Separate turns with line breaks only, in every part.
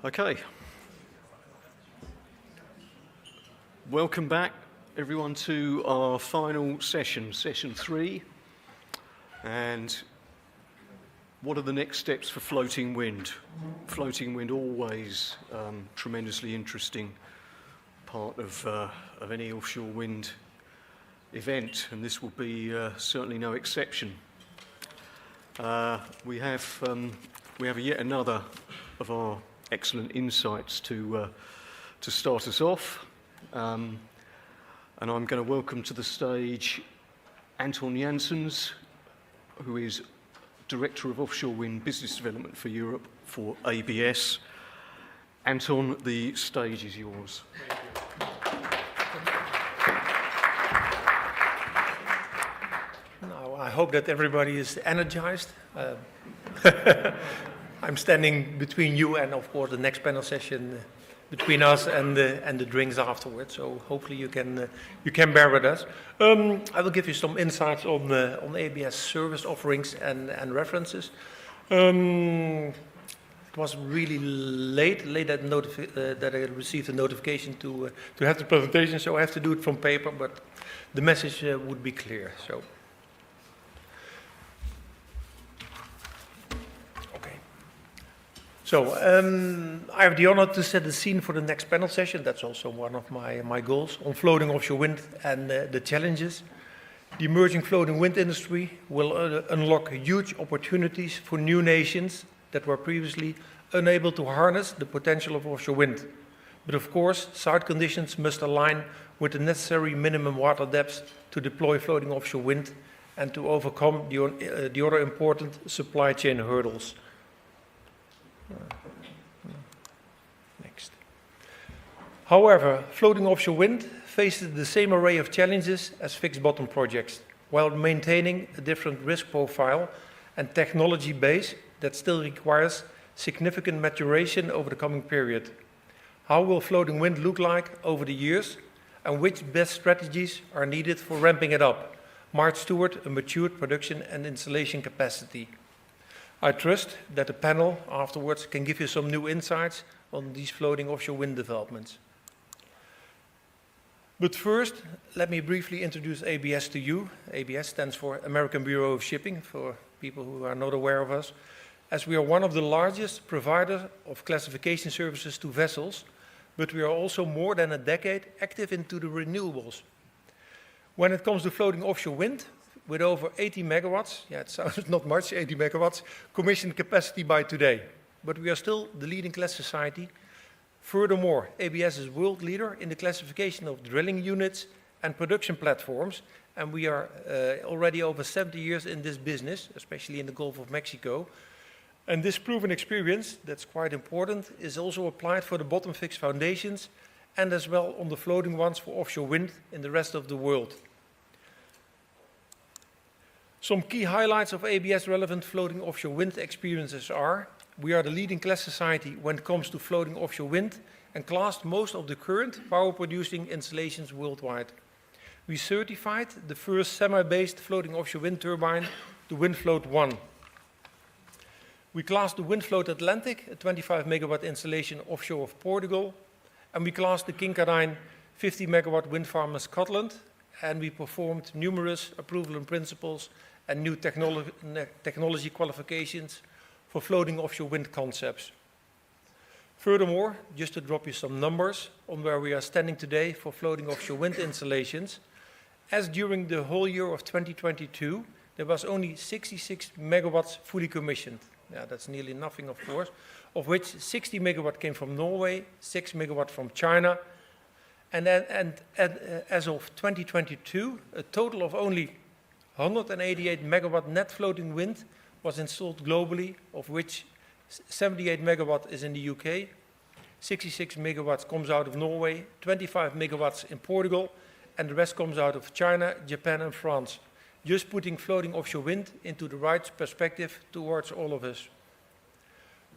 Okay. Welcome back, everyone, to our final session, session 3. And what are the next steps for floating wind? Floating wind, always tremendously interesting part of any offshore wind event, and this will be certainly no exception. We have yet another of our excellent insights to start us off, and I'm going to welcome to the stage Anton Janssens, who is Director of Offshore Wind Business Development for Europe for ABS. Anton, the stage is yours.
Now, I hope that everybody is energized. I'm standing between you and, of course, the next panel session, between us and the drinks afterwards. So hopefully you can bear with us. I will give you some insights on ABS service offerings and references. It was really late that I received a notification to have the presentation, so I have to do it from paper, but the message would be clear. So I have the honor to set the scene for the next panel session. That's also one of my goals on floating offshore wind and the challenges. The emerging floating wind industry will unlock huge opportunities for new nations that were previously unable to harness the potential of offshore wind. But of course, site conditions must align with the necessary minimum water depths to deploy floating offshore wind and to overcome the other important supply chain hurdles. Next. However, floating offshore wind faces the same array of challenges as fixed bottom projects, while maintaining a different risk profile and technology base that still requires significant maturation over the coming period. How will floating wind look like over the years, and which best strategies are needed for ramping it up, march toward a matured production and installation capacity? I trust that the panel afterwards can give you some new insights on these floating offshore wind developments. But first, let me briefly introduce ABS to you. ABS stands for American Bureau of Shipping, for people who are not aware of us, as we are one of the largest providers of classification services to vessels, but we are also more than a decade active into the renewables. When it comes to floating offshore wind, with over 80 megawatts, it sounds not much, 80 megawatts, commissioned capacity by today. But we are still the leading class society. Furthermore, ABS is world leader in the classification of drilling units and production platforms, and we are already over 70 years in this business, especially in the Gulf of Mexico. And this proven experience, that's quite important, is also applied for the bottom fixed foundations and as well on the floating ones for offshore wind in the rest of the world. Some key highlights of ABS relevant floating offshore wind experiences are: we are the leading class society when it comes to floating offshore wind and classed most of the current power producing installations worldwide. We certified the first semi-based floating offshore wind turbine, the WindFloat 1. We classed the WindFloat Atlantic, a 25 megawatt installation offshore of Portugal, and we classed the Kincardine 50 megawatt wind farm in Scotland, and we performed numerous approval in principles and new technology qualifications for floating offshore wind concepts. Furthermore, just to drop you some numbers on where we are standing today for floating offshore wind installations, as during the whole year of 2022, there was only 66 megawatts fully commissioned. Yeah, that's nearly nothing, of course, of which 60 megawatt came from Norway, 6 megawatt from China, and as of 2022, a total of only 188 megawatt net floating wind was installed globally, of which 78 megawatt is in the UK, 66 megawatts comes out of Norway, 25 megawatts in Portugal, and the rest comes out of China, Japan, and France. Just putting floating offshore wind into the right perspective towards all of us.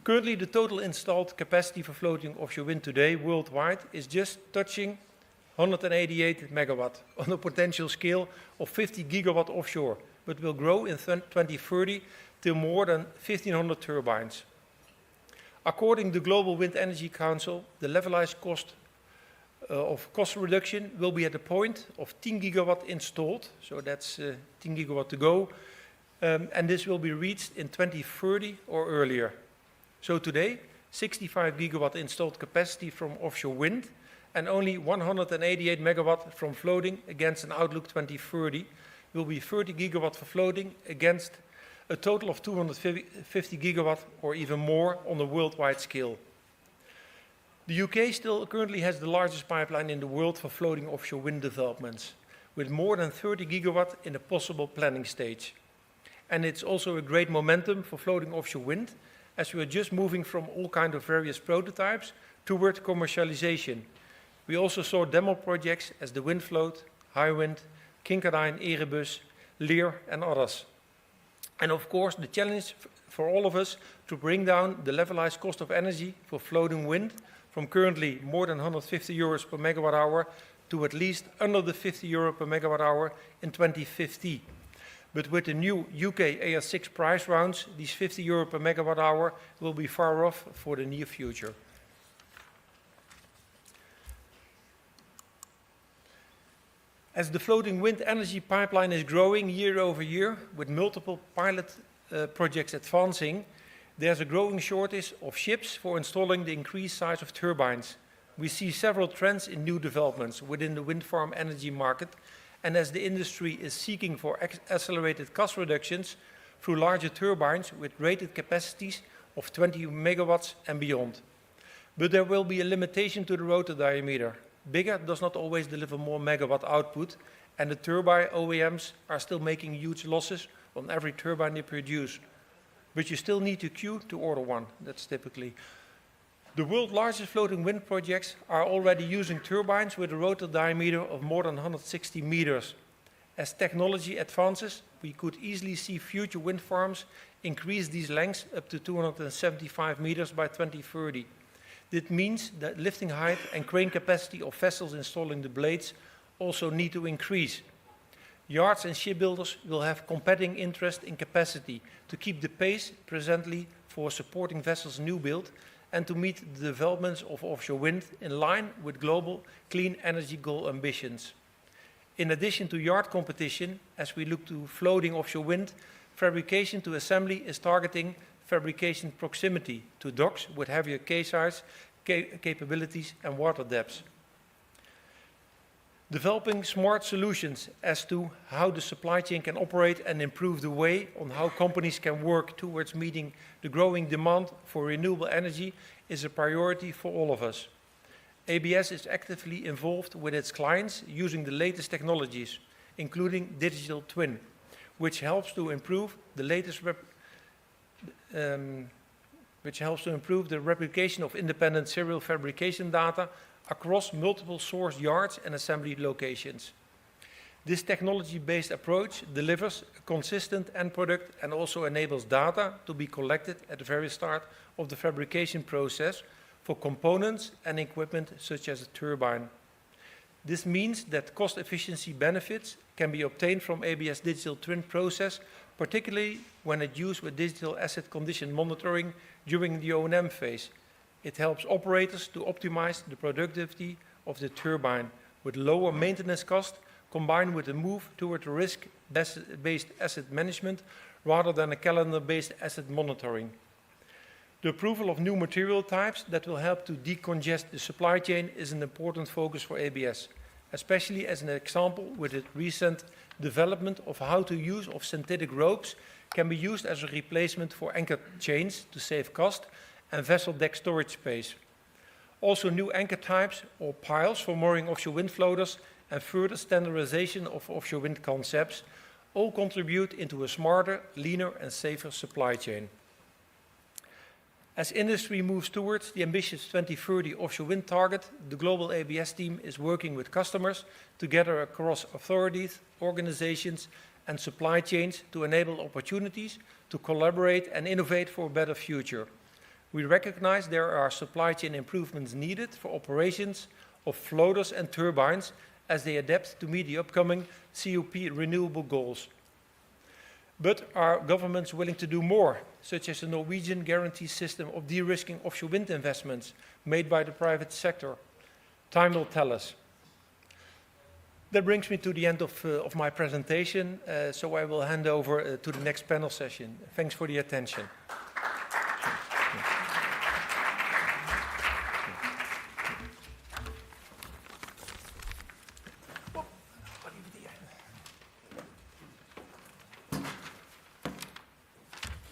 Currently, the total installed capacity for floating offshore wind today worldwide is just touching 188 megawatt on a potential scale of 50 gigawatt offshore, but will grow in 2030 to more than 1,500 turbines. According to the Global Wind Energy Council, the levelized cost of cost reduction will be at the point of 10 gigawatt installed, so that's 10 gigawatt to go, and this will be reached in 2030 or earlier. So today, 65 gigawatt installed capacity from offshore wind and only 188 megawatt from floating against an outlook 2030 will be 30 gigawatt for floating against a total of 250 gigawatt or even more on a worldwide scale. The UK still currently has the largest pipeline in the world for floating offshore wind developments, with more than 30 gigawatt in a possible planning stage. And it's also a great momentum for floating offshore wind, as we are just moving from all kinds of various prototypes toward commercialization. We also saw demo projects as the Windfloat, Highwind, Kincardine, Erebus, Lear and others. And of course the challenge for all of us to bring down the levelized cost of energy for floating wind from currently more than 150 euros per megawatt hour to at least under the 50 euro per megawatt hour in 2050. But with the new UK AS6 price rounds, these 50 euro per megawatt hour will be far off for the near future. As the floating wind energy pipeline is growing year over year, with multiple pilot projects advancing, there's a growing shortage of ships for installing the increased size of turbines. We see several trends in new developments within the wind farm energy market, and as the industry is seeking for accelerated cost reductions through larger turbines with rated capacities of 20 megawatts and beyond. But there will be a limitation to the rotor diameter. Bigger does not always deliver more megawatt output, and the turbine OEMs are still making huge losses on every turbine they produce. But you still need to queue to order one, that's typically. The world's largest floating wind projects are already using turbines with a rotor diameter of more than 160 meters. As technology advances, we could easily see future wind farms increase these lengths up to 275 meters by 2030. This means that lifting height and crane capacity of vessels installing the blades also need to increase. Yards and shipbuilders will have competing interest in capacity to keep the pace presently for supporting vessels' new build and to meet the developments of offshore wind in line with global clean energy goal ambitions. In addition to yard competition, as we look to floating offshore wind, fabrication to assembly is targeting fabrication proximity to docks with heavier quayside capabilities and water depths. Developing smart solutions as to how the supply chain can operate and improve the way on how companies can work towards meeting the growing demand for renewable energy is a priority for all of us. ABS is actively involved with its clients using the latest technologies, including digital twin, which helps to improve the replication of independent serial fabrication data across multiple source yards and assembly locations. This technology-based approach delivers a consistent end product and also enables data to be collected at the very start of the fabrication process for components and equipment such as a turbine. This means that cost efficiency benefits can be obtained from ABS digital twin process, particularly when it's used with digital asset condition monitoring during the O&M phase. It helps operators to optimize the productivity of the turbine with lower maintenance cost combined with a move toward risk-based asset management rather than a calendar-based asset monitoring. The approval of new material types that will help to decongest the supply chain is an important focus for ABS, especially as an example with the recent development of how to use of synthetic ropes can be used as a replacement for anchor chains to save cost and vessel deck storage space. Also new anchor types or piles for mooring offshore wind floaters and further standardization of offshore wind concepts all contribute into a smarter, leaner and safer supply chain. As industry moves towards the ambitious 2030 offshore wind target, the global ABS team is working with customers together across authorities, organizations and supply chains to enable opportunities to collaborate and innovate for a better future. We recognize there are supply chain improvements needed for operations of floaters and turbines as they adapt to meet the upcoming COP renewable goals. But are governments willing to do more, such as the Norwegian guarantee system of de-risking offshore wind investments made by the private sector? Time will tell us. That brings me to the end of my presentation, so I will hand over to the next panel session. Thanks for the attention.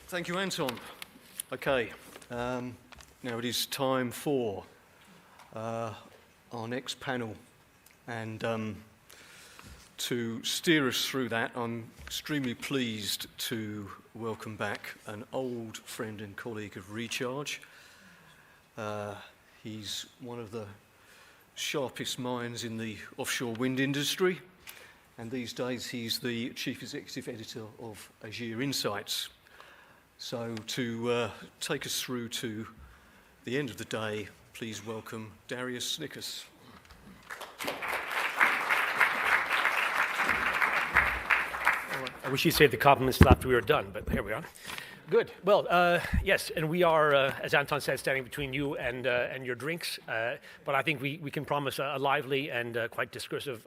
Thank you, Anton. Okay, now it is time for our next panel, and to steer us through that, I'm extremely pleased to welcome back an old friend and colleague of Recharge. He's one of the sharpest minds in the offshore wind industry, and these days he's the Chief Executive Editor of Azure Insights. So to take us through to the end of the day, please welcome Darius Snickers.
I wish you'd saved the compliments till after we were done, but here we are. Good. Well, yes, and we are, as Anton said, standing between you and your drinks. But I think we can promise a lively and quite discursive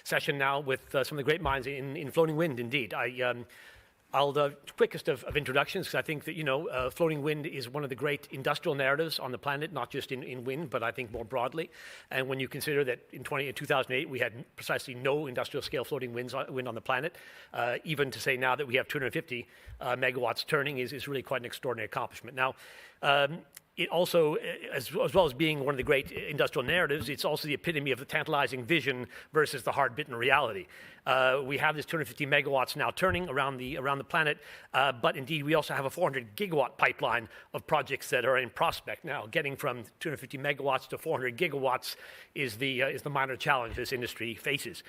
session now with some of the great minds in floating wind. Indeed, I'll the quickest of introductions, because I think that, floating wind is one of the great industrial narratives on the planet, not just in wind, but I think more broadly. And when you consider that in 2008, we had precisely no industrial scale floating wind on the planet, even to say now that we have 250 megawatts turning is really quite an extraordinary accomplishment. Now, it also, as well as being one of the great industrial narratives, it's also the epitome of the tantalizing vision versus the hard-bitten reality. We have this 250 megawatts now turning around the planet, but indeed we also have a 400 gigawatt pipeline of projects that are in prospect now. Getting from 250 megawatts to 400 gigawatts is the minor challenge this industry faces.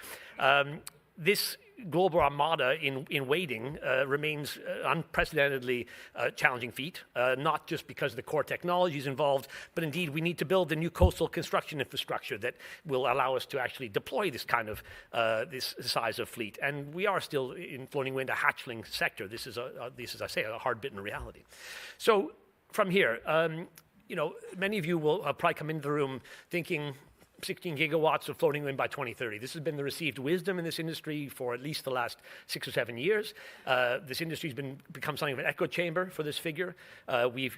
This global armada in waiting remains unprecedentedly challenging feat, not just because of the core technologies involved, but indeed we need to build a new coastal construction infrastructure that will allow us to actually deploy this kind of this size of fleet. And we are still in floating wind a hatchling sector. This is, as I say, a hard-bitten reality. So from here, many of you will probably come into the room thinking 16 gigawatts of floating wind by 2030. This has been the received wisdom in this industry for at least the last 6 or 7 years. This industry has become something of an echo chamber for this figure. We've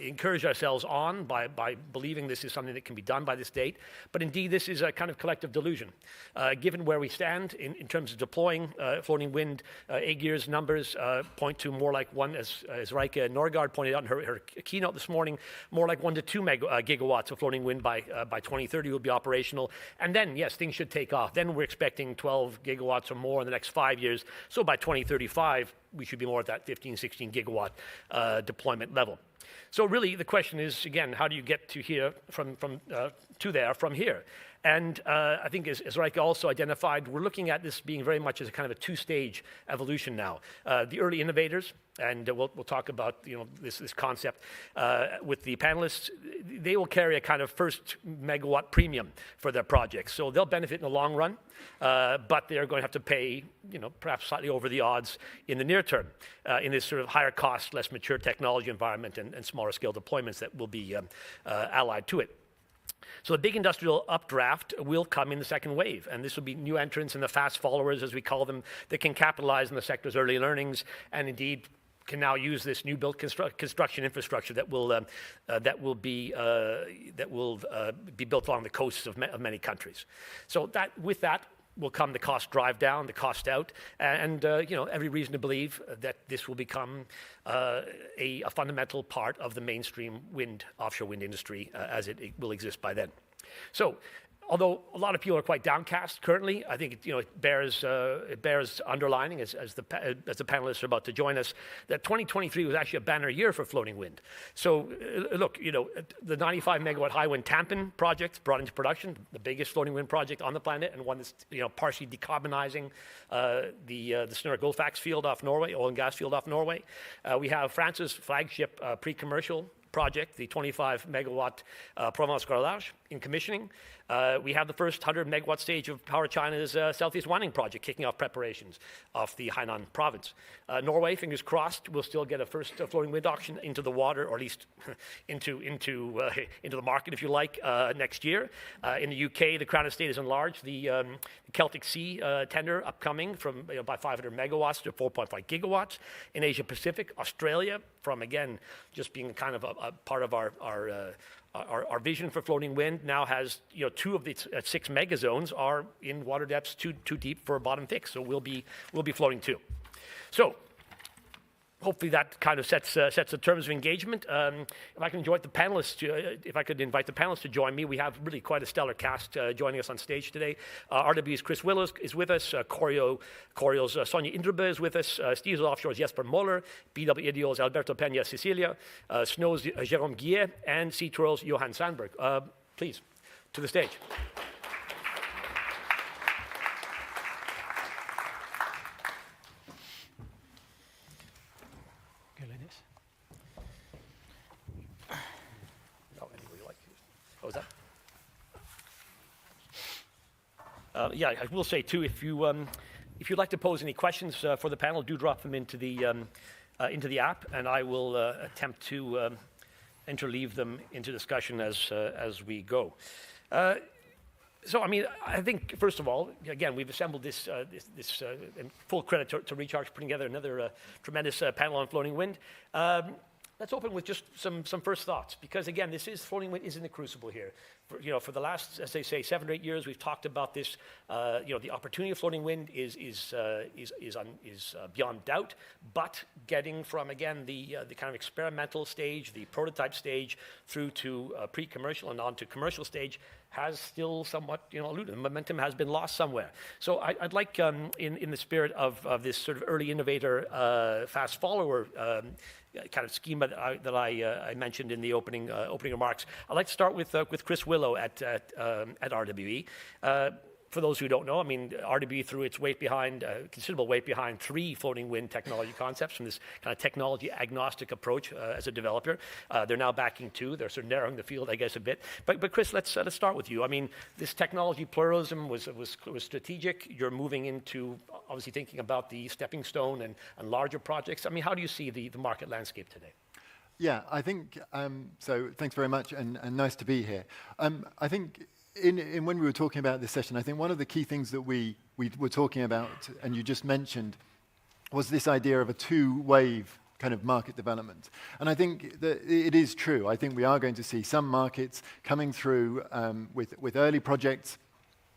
encouraged ourselves on by believing this is something that can be done by this date. But indeed, this is a kind of collective delusion. Given where we stand in terms of deploying floating wind, Aegir's numbers point to more like one, as Rijke Norgaard pointed out in her keynote this morning, more like 1 to 2 gigawatts of floating wind by 2030 will be operational. And then, yes, things should take off. Then we're expecting 12 gigawatts or more in the next 5 years. So by 2035, we should be more at that 15, 16 gigawatt deployment level. So really the question is, again, how do you get to here from here? And I think as Rijke also identified, we're looking at this being very much as a kind of a two-stage evolution now. The early innovators, and we'll talk about this concept with the panelists, they will carry a kind of first megawatt premium for their projects. So they'll benefit in the long run, but they're going to have to pay perhaps slightly over the odds in the near term in this sort of higher cost, less mature technology environment and smaller scale deployments that will be allied to it. So the big industrial updraft will come in the second wave, and this will be new entrants and the fast followers, as we call them, that can capitalize on the sector's early learnings and indeed can now use this new built construction infrastructure that will be built along the coasts of many countries. So with that will come the cost drive down, the cost out, and every reason to believe that this will become a fundamental part of the mainstream offshore wind industry as it will exist by then. So, although a lot of people are quite downcast currently, I think it bears underlining as the panelists are about to join us that 2023 was actually a banner year for floating wind. So look, the 95 megawatt Hywind Tampen project brought into production, the biggest floating wind project on the planet, and one that's partially decarbonizing the Snorre Gullfaks field off Norway, oil and gas field off Norway. We have France's flagship pre-commercial project, the 25 megawatt Provence Grand Large, in commissioning. We have the first 100 megawatt stage of Power China's Southeast Winding project kicking off preparations of the Hainan province. Norway, fingers crossed, will still get a first floating wind auction into the water, or at least into the market, if you like, next year. In the UK, the Crown Estate has enlarged the Celtic Sea tender upcoming from by 500 megawatts to 4.5 gigawatts. In Asia Pacific, Australia, from again just being kind of a part of our vision for floating wind, now has 2 of the 6 mega zones are in water depths too deep for a bottom fix, so we'll be floating too. So hopefully that kind of sets the terms of engagement. If I can invite the panelists to join me, we have really quite a stellar cast joining us on stage today. RWE's Chris Willows is with us. Corio's Sonia Indraba is with us. Steve's Offshore's Jesper Moller. BW Ideal's Alberto Peña Cecilia. Snow's Jérôme Guillet. And Sea Twirl's Johan Sandberg. Please, to the stage. Yeah, I will say too, if you'd like to pose any questions for the panel, do drop them into the app, and I will attempt to interleave them into discussion as we go. So, I mean, I think first of all, again, we've assembled this and full credit to Recharge for putting together another tremendous panel on floating wind. Let's open with just some first thoughts, because again, floating wind is in the crucible here. For the last, as they say, 7 or 8 years, we've talked about this. The opportunity of floating wind is beyond doubt. But getting from again the kind of experimental stage, the prototype stage, through to pre-commercial and on to commercial stage has still somewhat eluded. Momentum has been lost somewhere. So I'd like, in the spirit of this sort of early innovator, fast follower kind of schema that I mentioned in the opening remarks, I'd like to start with Chris Willow at RWE. For those who don't know, I mean, RWE threw its weight behind, considerable weight behind 3 floating wind technology concepts from this kind of technology agnostic approach as a developer. They're now backing 2. They're sort of narrowing the field, I guess, a bit. But Chris, let's start with you. I mean, this technology pluralism was strategic. You're moving into obviously thinking about the stepping stone and larger projects. I mean, how do you see the market landscape today?
Yeah, I think, so thanks very much and nice to be here. I think in when we were talking about this session, I think one of the key things that we were talking about, and you just mentioned, was this idea of a 2-wave kind of market development. And I think that it is true. I think we are going to see some markets coming through with early projects,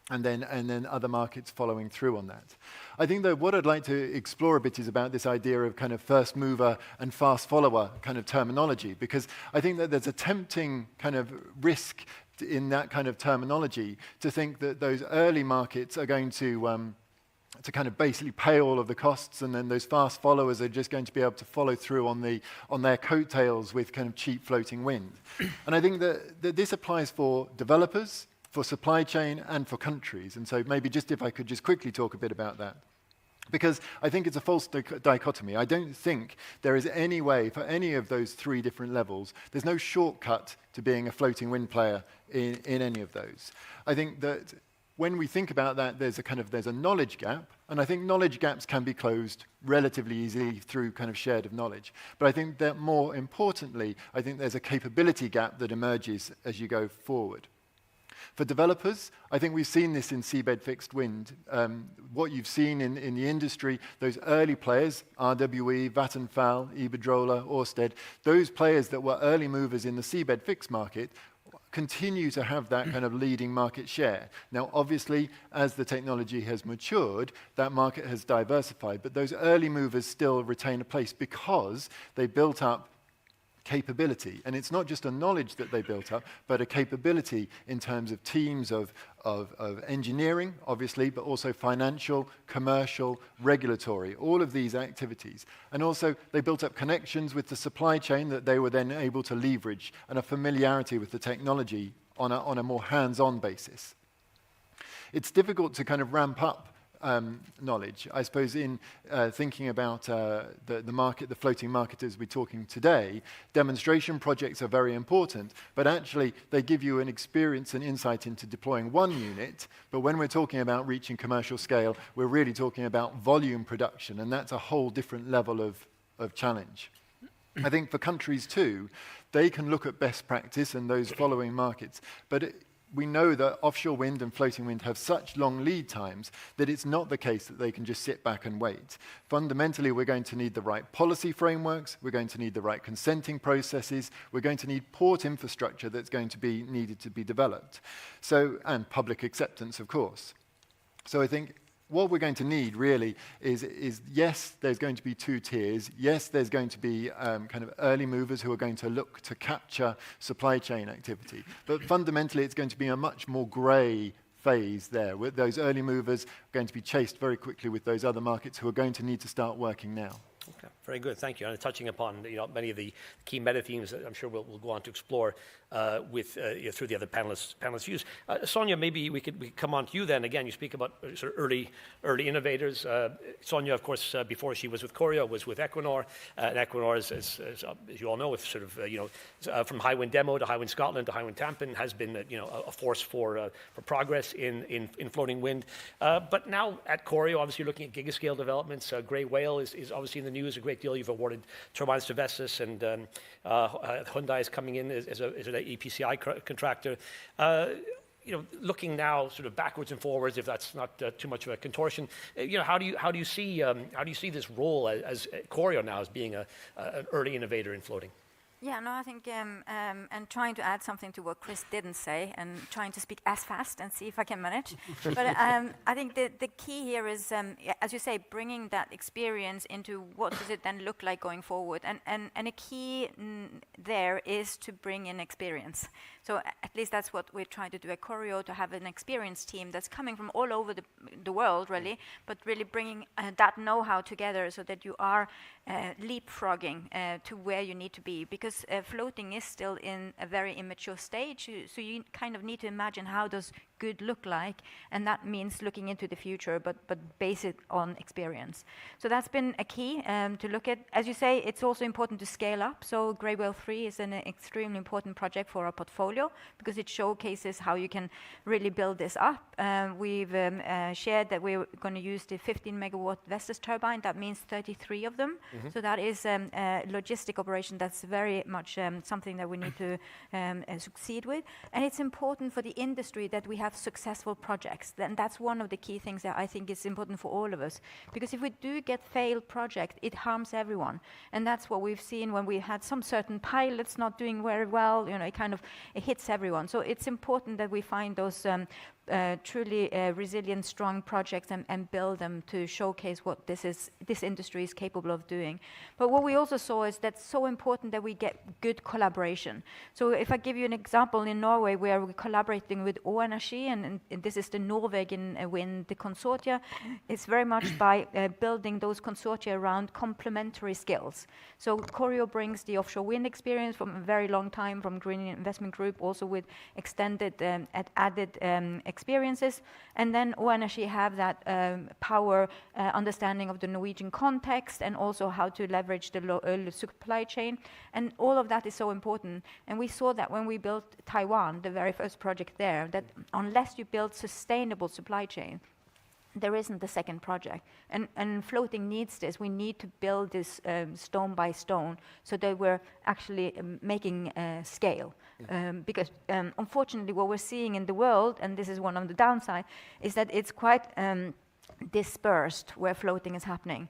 and then other markets following through on that. I think that what I'd like to explore a bit is about this idea of kind of first mover and fast follower kind of terminology, because I think that there's a tempting kind of risk in that kind of terminology to think that those early markets are going to kind of basically pay all of the costs, and then those fast followers are just going to be able to follow through on their coattails with kind of cheap floating wind. And I think that this applies for developers, for supply chain, and for countries. And so maybe just if I could just quickly talk a bit about that. Because I think it's a false dichotomy. I don't think there is any way for any of those 3 different levels. There's no shortcut to being a floating wind player in any of those. I think that when we think about that, there's a knowledge gap, and I think knowledge gaps can be closed relatively easily through kind of shared of knowledge. But I think that more importantly, I think there's a capability gap that emerges as you go forward. For developers, I think we've seen this in seabed fixed wind. What you've seen in the industry, those early players, RWE, Vattenfall, Iberdrola, Ørsted, those players that were early movers in the seabed fixed market continue to have that kind of leading market share. Now, obviously, as the technology has matured, that market has diversified, but those early movers still retain a place because they built up capability. And it's not just a knowledge that they built up, but a capability in terms of teams of engineering, obviously, but also financial, commercial, regulatory, all of these activities. And also, they built up connections with the supply chain that they were then able to leverage, and a familiarity with the technology on a more hands-on basis. It's difficult to kind of ramp up knowledge. I suppose in thinking about the market, the floating market as we're talking today, demonstration projects are very important, but actually they give you an experience and insight into deploying one unit. But when we're talking about reaching commercial scale, we're really talking about volume production, and that's a whole different level of challenge. I think for countries too, they can look at best practice and those following markets, but we know that offshore wind and floating wind have such long lead times that it's not the case that they can just sit back and wait. Fundamentally, we're going to need the right policy frameworks, we're going to need the right consenting processes, we're going to need port infrastructure that's going to be needed to be developed. So, and public acceptance, of course. So I think what we're going to need really is yes, there's going to be two tiers. Yes, there's going to be kind of early movers who are going to look to capture supply chain activity. But fundamentally, it's going to be a much more grey phase there, with those early movers going to be chased very quickly with those other markets who are going to need to start working now.
Okay, very good, thank you. And touching upon many of the key meta themes that I'm sure we'll go on to explore through the other panelists' views. Sonia, maybe we could come on to you then. Again, you speak about sort of early innovators. Sonia, of course, before she was with Corio, was with Equinor. And Equinor, as you all know, is sort of from Hywind Demo to Hywind Scotland to Hywind Tampen, has been a force for progress in floating wind. But now at Corio, obviously looking at gigascale developments. Grey Whale is obviously in the news a great deal. You've awarded turbines to Vestas, and Hyundai is coming in as an EPCI contractor. Looking now sort of backwards and forwards, if that's not too much of a contortion, how do you see this role as Corio now as being an early innovator in floating?
Yeah, no, I think, and trying to add something to what Chris didn't say, and trying to speak as fast and see if I can manage. But I think the key here is, as you say, bringing that experience into what does it then look like going forward. And a key there is to bring in experience. So at least that's what we're trying to do at Corio, to have an experienced team that's coming from all over the world, really, but really bringing that know-how together so that you are leapfrogging to where you need to be. Because floating is still in a very immature stage, so you kind of need to imagine how does good look like, and that means looking into the future, but base it on experience. So that's been a key to look at. As you say, it's also important to scale up. So Grey Whale 3 is an extremely important project for our portfolio because it showcases how you can really build this up. We've shared that we're going to use the 15 megawatt Vestas turbine. That means 33 of them. Mm-hmm. So that is a logistic operation that's very much something that we need to succeed with. And it's important for the industry that we have successful projects. Then that's one of the key things that I think is important for all of us. Because if we do get failed project, it harms everyone. And that's what we've seen when we had some certain pilots not doing very well. It hits everyone. So it's important that we find those truly resilient, strong projects and build them to showcase what this industry is capable of doing. But what we also saw is that's so important that we get good collaboration. So if I give you an example, in Norway, where we're collaborating with Energy, and this is the Norwegian wind, the consortia, it's very much by building those consortia around complementary skills. So Corio brings the offshore wind experience from a very long time from Green Investment Group, also with extended added experiences, and then Energy have that power understanding of the Norwegian context and also how to leverage the supply chain, and all of that is so important. And we saw that when we built Taiwan, the very first project there, that unless you build sustainable supply chain, there isn't the second project. And floating needs this. We need to build this stone by stone so that we're actually making scale. Because unfortunately what we're seeing in the world, and this is one of the downside, is that it's quite dispersed where floating is happening.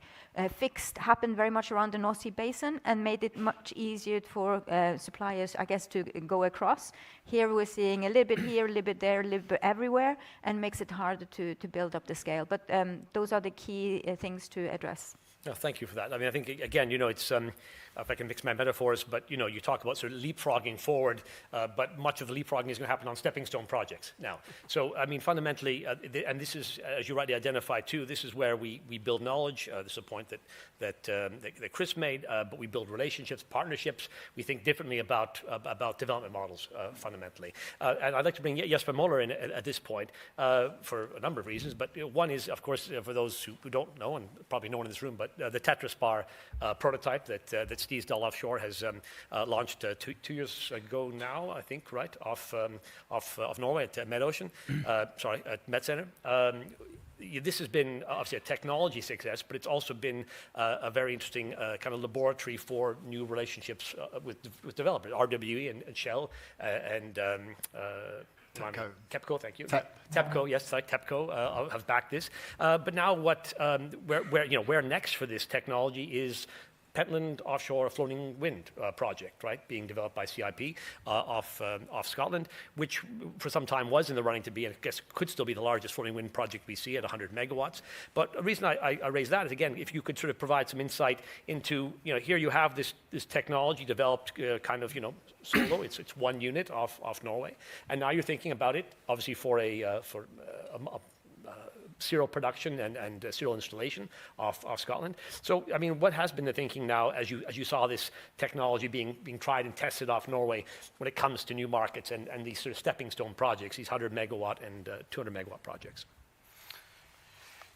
Fixed happened very much around the North Sea basin and made it much easier for suppliers, I guess, to go across. Here we're seeing a little bit here, a little bit there, a little bit everywhere, and makes it harder to build up the scale. But those are the key things to address.
No, thank you for that. I mean, I think, again, it's, if I can mix my metaphors, but, you talk about sort of leapfrogging forward, but much of the leapfrogging is going to happen on stepping stone projects now. So, I mean, fundamentally, and this is, as you rightly identified too, this is where we build knowledge. This is a point that Chris made, but we build relationships, partnerships. We think differently about development models, fundamentally. And I'd like to bring Jesper Moller in at this point for a number of reasons, but one is, of course, for those who don't know, and probably no one in this room, but the TetraSpar prototype that Steve Dahl Offshore has launched 2 years ago now, I think, right, off Norway at MedOcean, at MedCenter. This has been obviously a technology success, but it's also been a very interesting kind of laboratory for new relationships with developers, RWE and Shell and
TEPCO.
TEPCO, thank you. TEPCO, yes, like TEPCO have backed this. But now, where next for this technology is Pentland Offshore floating wind project, right, being developed by CIP off Scotland, which for some time was in the running to be, and I guess could still be the largest floating wind project we see at 100 megawatts. But the reason I raise that is, again, if you could sort of provide some insight into, here you have this technology developed kind of, solo. It's one unit off Norway, and now you're thinking about it, obviously for a serial production and serial installation off Scotland. So, I mean, what has been the thinking now as you saw this technology being tried and tested off Norway when it comes to new markets and these sort of stepping stone projects, these 100 megawatt and 200 megawatt projects?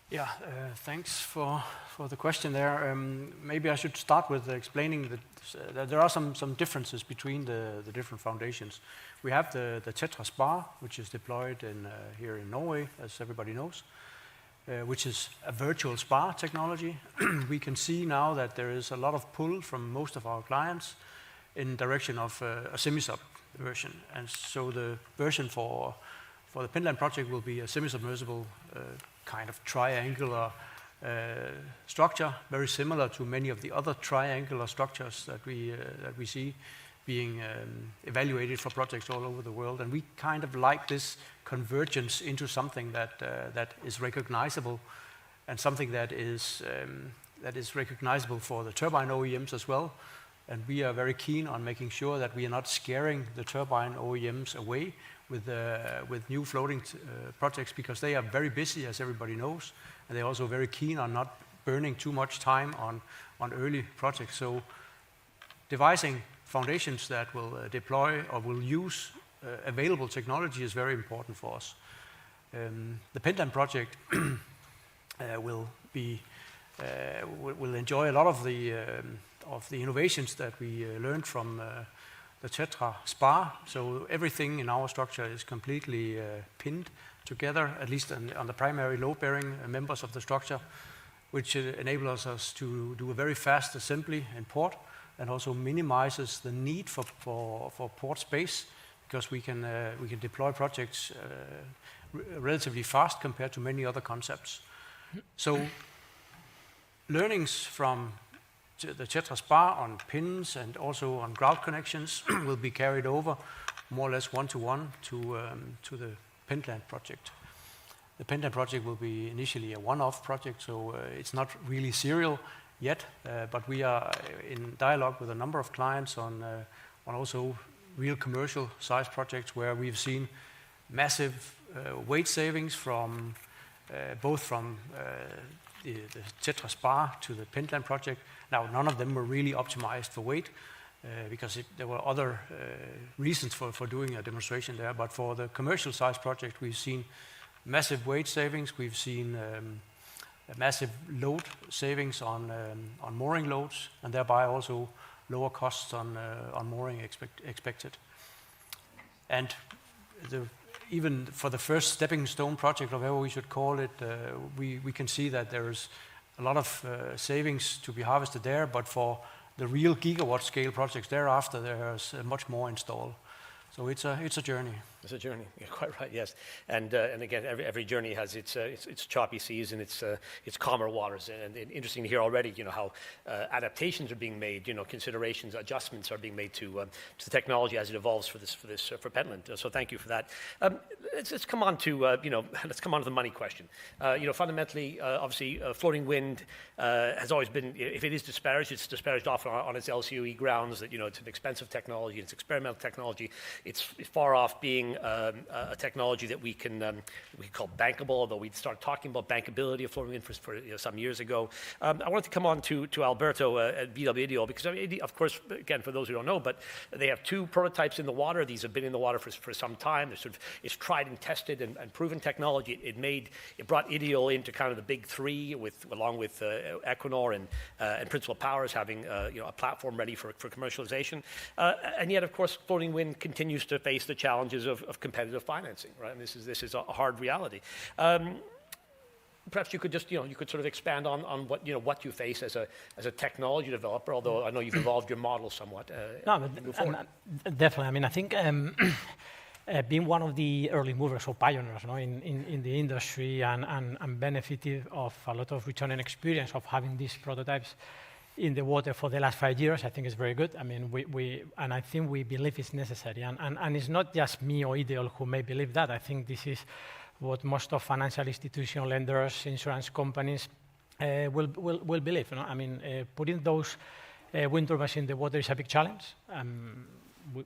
Yeah, thanks for the question there. Maybe I should start with explaining that there are some differences between the different foundations. We have the TetraSpar, which is deployed here in Norway, as everybody knows, which is a virtual spar technology. We can see now that there is a lot of pull from most of our clients in direction of a semi-sub version. And so the version for the Pentland project will be a semi-submersible kind of triangular structure, very similar to many of the other triangular structures that we see being evaluated for projects all over the world. And we kind of like this convergence into something that is recognizable, and something that is recognizable for the turbine OEMs as well. And we are very keen on making sure that we are not scaring the turbine OEMs away with new floating projects, because they are very busy, as everybody knows, and they're also very keen on not burning too much time on early projects. So devising foundations that will deploy or will use available technology is very important for us. The Pentland project will enjoy a lot of the innovations that we learned from the TetraSpar. So everything in our structure is completely pinned together, at least on the primary load-bearing members of the structure, which enables us to do a very fast assembly and port, and also minimizes the need for port space, because we can deploy projects relatively fast compared to many other concepts. So learnings from the TetraSpar on pins and also on grout connections will be carried over more or less one-to-one to the Pentland project. The Pentland project will be initially a one-off project, so it's not really serial yet, but we are in dialogue with a number of clients on also real commercial size projects where we've seen massive weight savings from both from the TetraSpar to the Pentland project. Now, none of them were really optimized for weight because there were other reasons for doing a demonstration there. But for the commercial size project, we've seen massive weight savings. We've seen massive load savings on mooring loads, and thereby also lower costs on mooring expected. And even for the first stepping stone project, or whatever we should call it, we can see that there's a lot of savings to be harvested there, but for the real gigawatt scale projects thereafter, there's much more installed. So it's a journey.
It's a journey. You're quite right. Yes, and again, every journey has its choppy seas and its calmer waters. And interesting to hear already, how adaptations are being made. Considerations, adjustments are being made to the technology as it evolves for Pentland. So thank you for that. Let's come on to let's come on to the money question. Fundamentally, obviously, floating wind has always been, if it is disparaged, it's disparaged often on its LCOE grounds that it's an expensive technology, it's experimental technology. It's far off being a technology that we can call bankable, although we started talking about bankability of floating wind for some years ago. I wanted to come on to Alberto at VW Ideol, because of course, again, for those who don't know, but they have 2 prototypes in the water. These have been in the water for some time. It's tried and tested and proven technology. It brought Ideol into kind of the big 3, along with Equinor and Principal Powers having a platform ready for commercialization. And yet, of course, floating wind continues to face the challenges of competitive financing, right? And this is a hard reality. Perhaps you could just, you could sort of expand on what you face as a technology developer, although I know you've evolved your model somewhat.
Definitely. I mean, I think being one of the early movers or pioneers in the industry and benefited of a lot of return and experience of having these prototypes in the water for the last 5 years, I think is very good. I mean, and I think we believe it's necessary. And it's not just me or Ideol who may believe that. I think this is what most of financial institutions, lenders, insurance companies will believe. I mean, putting those wind turbines in the water is a big challenge.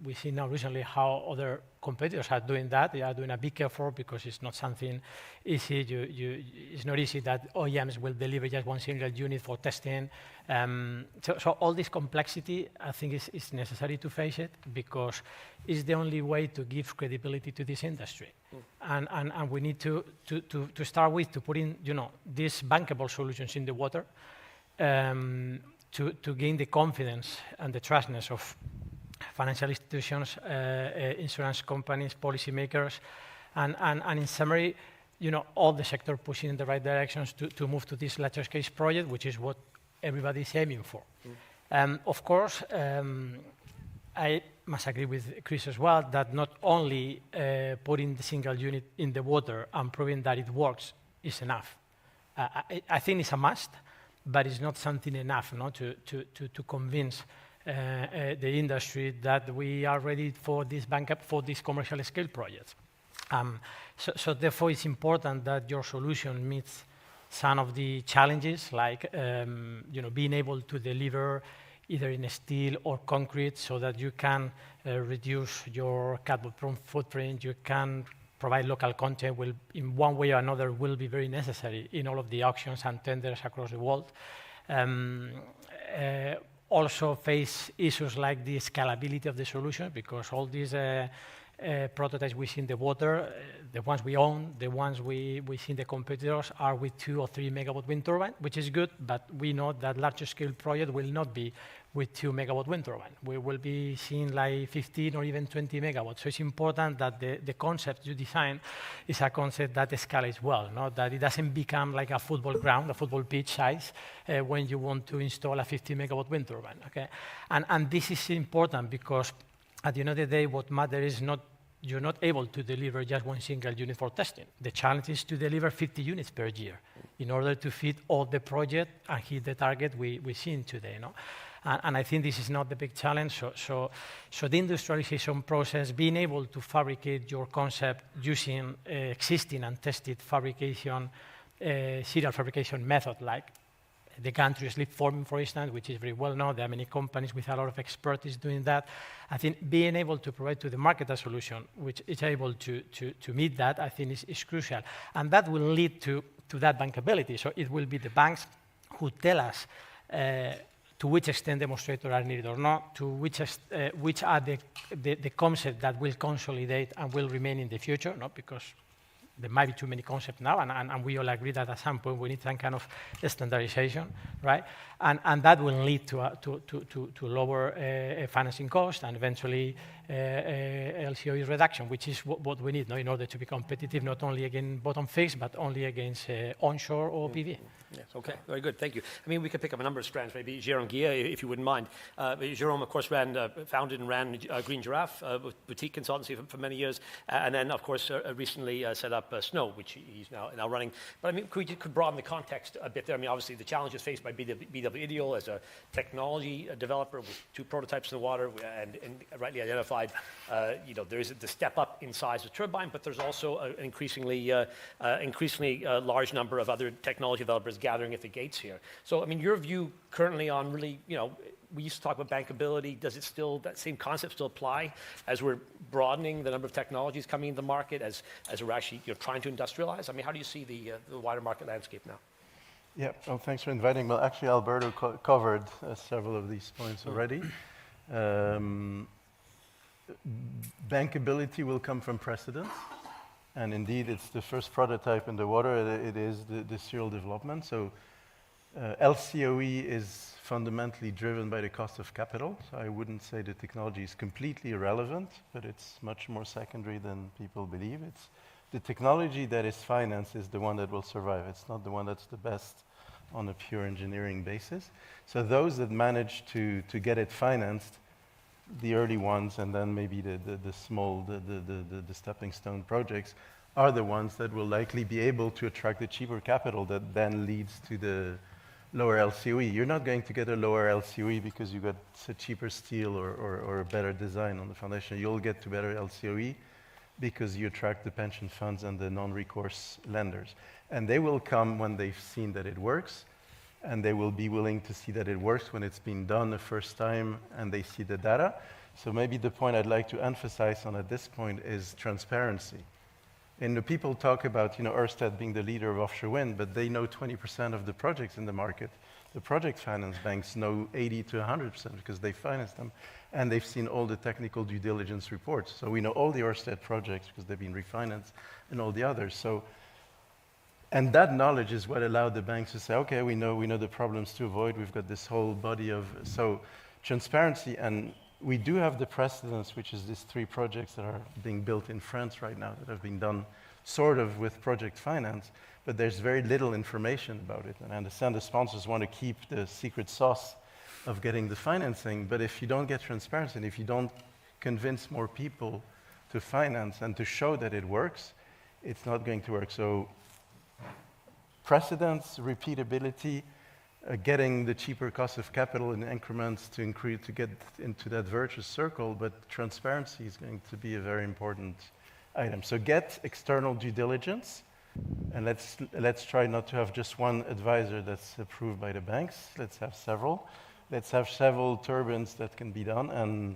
We see now recently how other competitors are doing that. They are doing a big effort because it's not something easy. It's not easy that OEMs will deliver just one single unit for testing. So all this complexity, I think, is necessary to face it, because it's the only way to give credibility to this industry. And we need to start with to put in these bankable solutions in the water to gain the confidence and the trustness of financial institutions, insurance companies, policymakers, and in summary, all the sector pushing in the right directions to move to this larger scale project, which is what everybody is aiming for. Of course, I must agree with Chris as well that not only putting the single unit in the water and proving that it works is enough. I think it's a must, but it's not something enough to convince the industry that we are ready for this backup, for this commercial scale project. So therefore, it's important that your solution meets some of the challenges, like being able to deliver either in steel or concrete, so that you can reduce your carbon footprint. You can provide local content. Will, in one way or another, will be very necessary in all of the auctions and tenders across the world. Also face issues like the scalability of the solution, because all these prototypes we see in the water, the ones we own, the ones we see in the competitors, are with 2 or 3 megawatt wind turbine, which is good, but we know that larger scale project will not be with 2 megawatt wind turbine. We will be seeing like 15 or even 20 megawatts. So it's important that the concept you design is a concept that scales well, that it doesn't become like a football ground, a football pitch size, when you want to install a 50 megawatt wind turbine. Okay? And this is important because at the end of the day, what matters is you're not able to deliver just one single unit for testing. The challenge is to deliver 50 units per year in order to fit all the project and hit the target we're seeing today. And I think this is not the big challenge. So the industrialization process, being able to fabricate your concept using existing and tested fabrication, serial fabrication method, like the gantry slip forming, for instance, which is very well known. There are many companies with a lot of expertise doing that. I think being able to provide to the market a solution which is able to meet that, I think is crucial. And that will lead to that bankability. So it will be the banks who tell us to which extent demonstrators are needed or not, to which are the concepts that will consolidate and will remain in the future, because there might be too many concepts now, and we all agree that at some point we need some kind of standardization, right? And that will lead to lower financing costs and eventually LCOE reduction, which is what we need, no, in order to be competitive, not only against bottom fixed, but only against onshore or PV.
Yes, okay, very good, thank you. I mean, we could pick up a number of strands, maybe Jérôme Guillet, if you wouldn't mind. Jérôme, of course, founded and ran Green Giraffe, boutique consultancy for many years, and then, of course, recently set up Snow, which he's now running. But I mean, could broaden the context a bit there? I mean, obviously, the challenges faced by BW Ideal as a technology developer with 2 prototypes in the water, and rightly identified, there is the step up in size of turbine, but there's also an increasingly large number of other technology developers gathering at the gates here. So, I mean, your view currently on really, we used to talk about bankability. Does it still, that same concept still apply as we're broadening the number of technologies coming into the market, as we're actually trying to industrialize? I mean, how do you see the wider market landscape now?
Yeah, well, thanks for inviting. Well, actually, Alberto covered several of these points already. Bankability will come from precedence. And indeed, it's the first prototype in the water. It is the serial development. So LCOE is fundamentally driven by the cost of capital. So I wouldn't say the technology is completely irrelevant, but it's much more secondary than people believe. It's the technology that is financed is the one that will survive. It's not the one that's the best on a pure engineering basis. So those that manage to get it financed, the early ones, and then maybe the small, the stepping stone projects, are the ones that will likely be able to attract the cheaper capital that then leads to the lower LCOE. You're not going to get a lower LCOE because you got a cheaper steel or a better design on the foundation. You'll get to better LCOE because you attract the pension funds and the non-recourse lenders. And they will come when they've seen that it works, and they will be willing to see that it works when it's been done the first time and they see the data. So maybe the point I'd like to emphasize on at this point is transparency. And the people talk about, Ørsted being the leader of offshore wind, but they know 20% of the projects in the market. The project finance banks know 80 to 100% because they finance them, and they've seen all the technical due diligence reports. So we know all the Ørsted projects because they've been refinanced and all the others. And that knowledge is what allowed the banks to say, okay, we know the problems to avoid. We've got this whole body of transparency, and we do have the precedence, which is these 3 projects that are being built in France right now that have been done sort of with project finance, but there's very little information about it. And I understand the sponsors want to keep the secret sauce of getting the financing, but if you don't get transparency, and if you don't convince more people to finance and to show that it works, it's not going to work. So precedence, repeatability, getting the cheaper cost of capital in increments to get into that virtuous circle, but transparency is going to be a very important item. So get external due diligence, and let's try not to have just one advisor that's approved by the banks. Let's have several. Let's have several turbines that can be done. And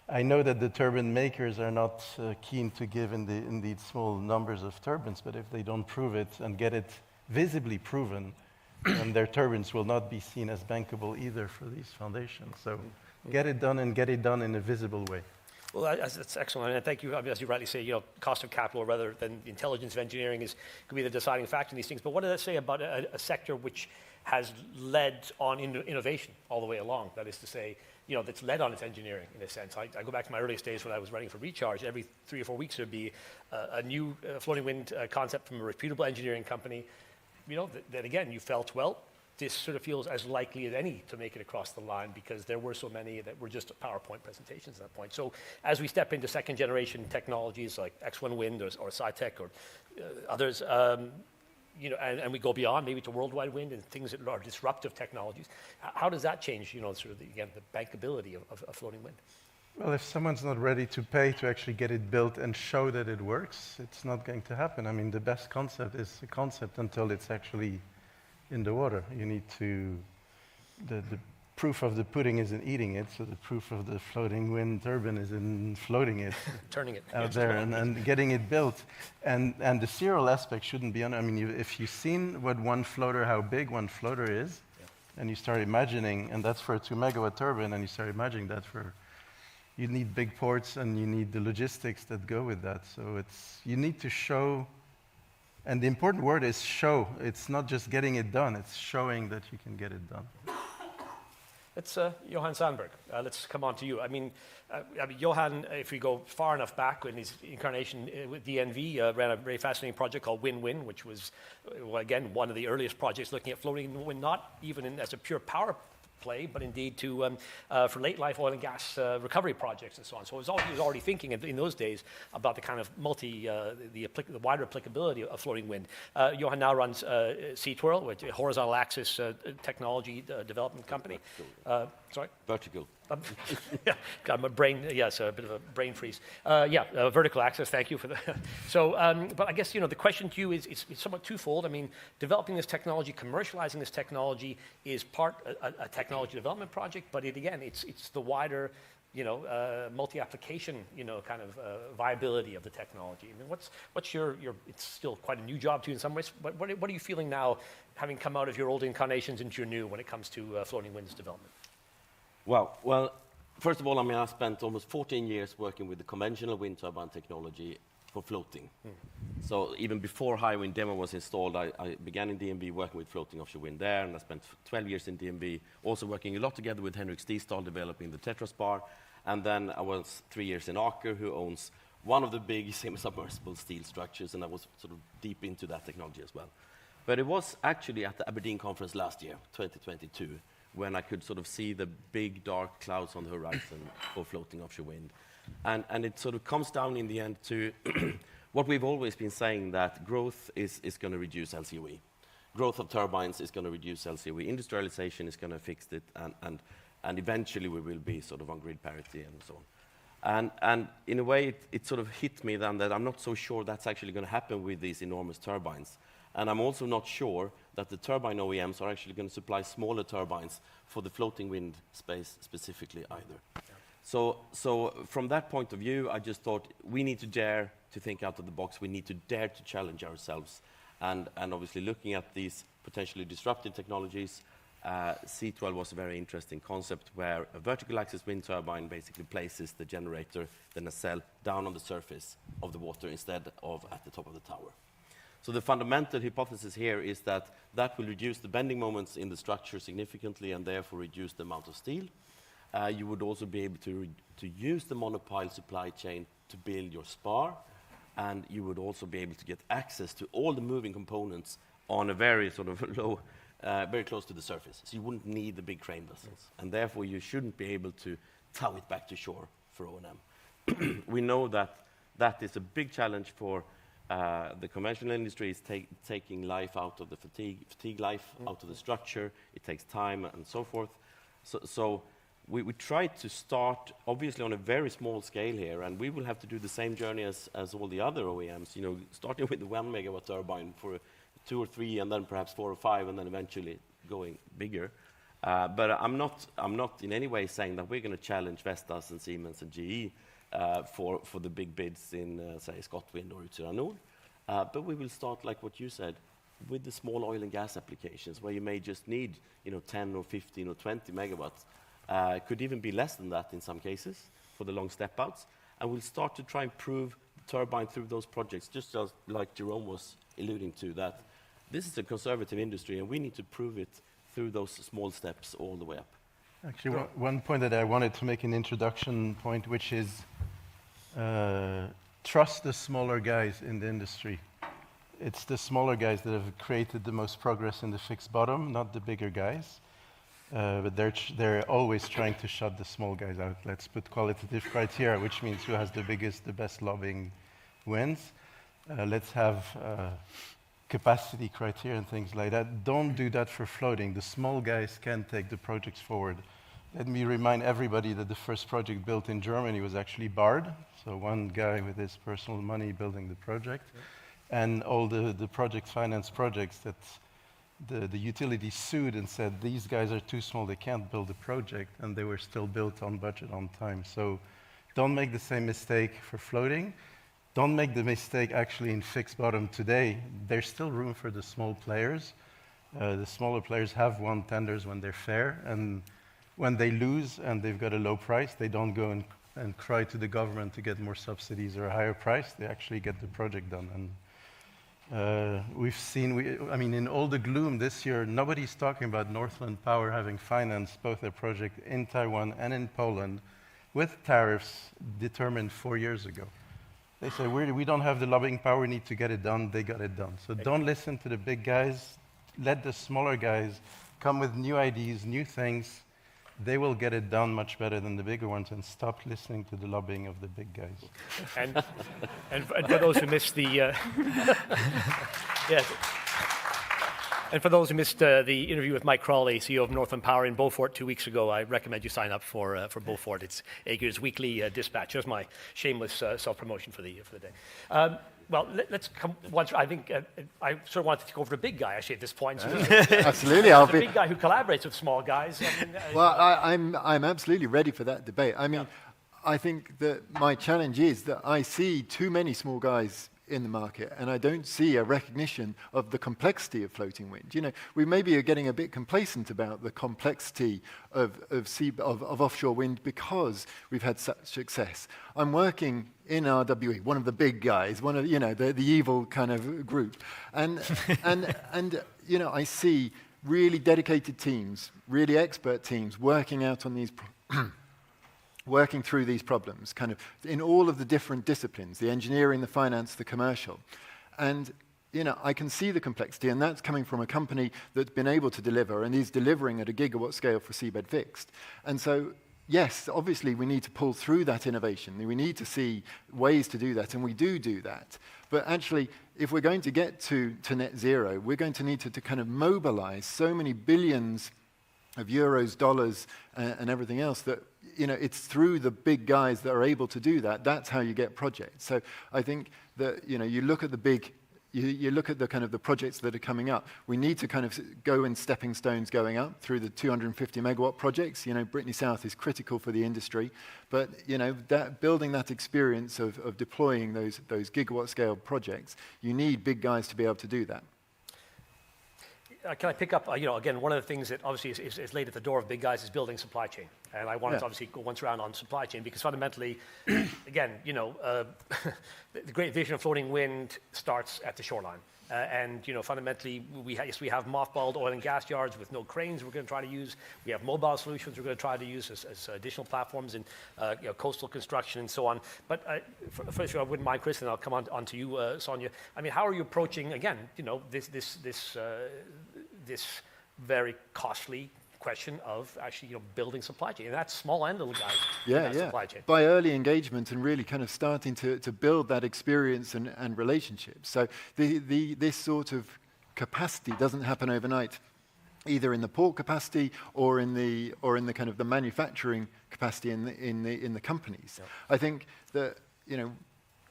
I know that the turbine makers are not keen to give indeed small numbers of turbines, but if they don't prove it and get it visibly proven, and their turbines will not be seen as bankable either for these foundations. So get it done, and get it done in a visible way.
Well, that's excellent, and thank you. As you rightly say, cost of capital rather than the intelligence of engineering could be the deciding factor in these things. But what does that say about a sector which has led on innovation all the way along? That is to say, that's led on its engineering in a sense. I go back to my earliest days when I was running for Recharge. Every 3 or 4 weeks there'd be a new floating wind concept from a reputable engineering company. That again, you felt, well, this sort of feels as likely as any to make it across the line because there were so many that were just PowerPoint presentations at that point. So as we step into second generation technologies like X1 Wind or SciTech or others, and we go beyond maybe to worldwide wind and things that are disruptive technologies, how does that change, sort of, the bankability of floating wind?
Well, if someone's not ready to pay to actually get it built and show that it works, it's not going to happen. I mean, the best concept is a concept until it's actually in the water. You need to, the proof of the pudding is in eating it, so the proof of the floating wind turbine is in floating it.
Turning it.
Out there and getting it built. And the serial aspect shouldn't be on, if you've seen how big one floater is, and you start imagining, and that's for a 2 megawatt turbine, and you start imagining that you need big ports and you need the logistics that go with that. So you need to show, and the important word is show. It's not just getting it done, it's showing that you can get it done.
Let's Johan Sandberg. Let's come on to you. I mean, Johan, if we go far enough back in his incarnation with DNV, ran a very fascinating project called Win-Win, which was, well, again, one of the earliest projects looking at floating wind, not even as a pure power play, but indeed to for late life oil and gas recovery projects and so on. So he was already thinking in those days about the kind of the wider applicability of floating wind. Johan now runs SeaTwirl, which is a horizontal axis technology development company. Sorry?
Vertical.
Yeah, got my brain, yes, a bit of a brain freeze. Vertical access, thank you for that. So, but I guess, the question to you is, it's somewhat twofold. I mean, developing this technology, commercializing this technology is part a technology development project, but it's the wider, multi-application, kind of viability of the technology. I mean, what's your it's still quite a new job to you in some ways, but what are you feeling now, having come out of your old incarnations into your new when it comes to floating winds development?
Well, first of all, I mean, I spent almost 14 years working with the conventional wind turbine technology for floating. So even before Hywind demo was installed, I began in DNV working with floating offshore wind there, and I spent 12 years in DNV, also working a lot together with Henrik Stiesdal, developing the TetraSpar, and then I was 3 years in Aker, who owns one of the big semi-submersible steel structures, and I was sort of deep into that technology as well. But it was actually at the Aberdeen conference last year, 2022, when I could sort of see the big dark clouds on the horizon for floating offshore wind. And it sort of comes down in the end to what we've always been saying, that growth is going to reduce LCOE. Growth of turbines is going to reduce LCOE. Industrialization is going to fix it, and eventually we will be sort of on grid parity and so on. And in a way, it sort of hit me then that I'm not so sure that's actually going to happen with these enormous turbines. And I'm also not sure that the turbine OEMs are actually going to supply smaller turbines for the floating wind space specifically either. Yeah. So from that point of view, I just thought we need to dare to think out of the box. We need to dare to challenge ourselves. And obviously looking at these potentially disruptive technologies, C12 was a very interesting concept where a vertical axis wind turbine basically places the generator, the nacelle, down on the surface of the water instead of at the top of the tower. So the fundamental hypothesis here is that will reduce the bending moments in the structure significantly and therefore reduce the amount of steel. You would also be able to use the monopile supply chain to build your spar, and you would also be able to get access to all the moving components on a very sort of low, very close to the surface. So you wouldn't need the big crane vessels, and therefore you shouldn't be able to tow it back to shore for O&M. We know that is a big challenge for the conventional industry is taking life out of the fatigue life out of the structure. It takes time and so forth. So we tried to start obviously on a very small scale here, and we will have to do the same journey as all the other OEMs. Starting with the 1 megawatt turbine for 2 or 3, and then perhaps 4 or 5, and then eventually going bigger. But I'm not in any way saying that we're going to challenge Vestas and Siemens and GE. For the big bids in, say, ScotWind or Utsira Nord. But we will start, like what you said, with the small oil and gas applications, where you may just need 10 or 15 or 20 megawatts. Could even be less than that in some cases for the long step-outs. And we'll start to try and prove the turbine through those projects, just as like Jerome was alluding to, that this is a conservative industry, and we need to prove it through those small steps all the way up.
Actually, one point that I wanted to make an introduction point, which is trust the smaller guys in the industry. It's the smaller guys that have created the most progress in the fixed bottom, not the bigger guys. But they're always trying to shut the small guys out. Let's put qualitative criteria, which means who has the biggest, the best lobbying wins. Let's have capacity criteria and things like that. Don't do that for floating. The small guys can take the projects forward. Let me remind everybody that the first project built in Germany was actually BARD, so one guy with his personal money building the project. Yeah. And all the project finance projects that the utility sued and said, these guys are too small, they can't build a project, and they were still built on budget, on time. So don't make the same mistake for floating. Don't make the mistake actually in fixed bottom today. There's still room for the small players. The smaller players have won tenders when they're fair, and when they lose and they've got a low price, they don't go and cry to the government to get more subsidies or a higher price. They actually get the project done. And We've seen, I mean, in all the gloom this year, nobody's talking about Northland Power having financed both their project in Taiwan and in Poland with tariffs determined 4 years ago. They say, we don't have the lobbying power, we need to get it done. They got it done. So don't listen to the big guys. Let the smaller guys come with new ideas, new things. They will get it done much better than the bigger ones, and stop listening to the lobbying of the big guys.
And for those who missed the, yes. And for those who missed the interview with Mike Crawley, CEO of Northland Power in Beaufort 2 weeks ago, I recommend you sign up for Beaufort. It's AGR's weekly dispatch. There's my shameless self-promotion for the day. Well, let's come once. I think I sort of wanted to take over the big guy actually at this point. So
Absolutely, I'll
the
be.
big guy who collaborates with small guys. I mean,
Well, I'm absolutely ready for that debate. I mean, I think that my challenge is that I see too many small guys in the market, and I don't see a recognition of the complexity of floating wind. You know, we maybe are getting a bit complacent about the complexity of offshore wind because we've had such success. I'm working in RWE, one of the big guys, one of, you know, the evil kind of group, and you know, I see really dedicated teams, really expert teams working out on these. Working through these problems, kind of in all of the different disciplines, the engineering, the finance, the commercial. And, you know, I can see the complexity, and that's coming from a company that's been able to deliver and is delivering at a gigawatt scale for seabed fixed. And so, yes, obviously we need to pull through that innovation. We need to see ways to do that, and we do that. But actually, if we're going to get to net zero, we're going to need to kind of mobilize so many billions of euros, dollars, and everything else that, you know, it's through the big guys that are able to do that. That's how you get projects. So I think that, you know, you look at the big, you look at the kind of the projects that are coming up. We need to kind of go in stepping stones going up through the 250 megawatt projects. You know, Brittany South is critical for the industry, but, you know, that building that experience of deploying those gigawatt scale projects, you need big guys to be able to do that.
Can I pick up, you know, again, one of the things that obviously is laid at the door of big guys is building supply chain. And I wanted to obviously go once around on supply chain because fundamentally, again, you know, the great vision of floating wind starts at the shoreline. And, you know, fundamentally, we have mothballed oil and gas yards with no cranes we're going to try to use. We have mobile solutions we're going to try to use as additional platforms in you know, coastal construction and so on. But first, I wouldn't mind, Chris, and I'll come on to you, Sonia. I mean, how are you approaching, again, you know, this very costly question of actually, you know, building supply chain, and that's small and little guys. Supply chain.
By early engagement and really kind of starting to build that experience and relationships. So this sort of capacity doesn't happen overnight, either in the port capacity or in the kind of the manufacturing capacity in the companies. Yep. I think that, you know,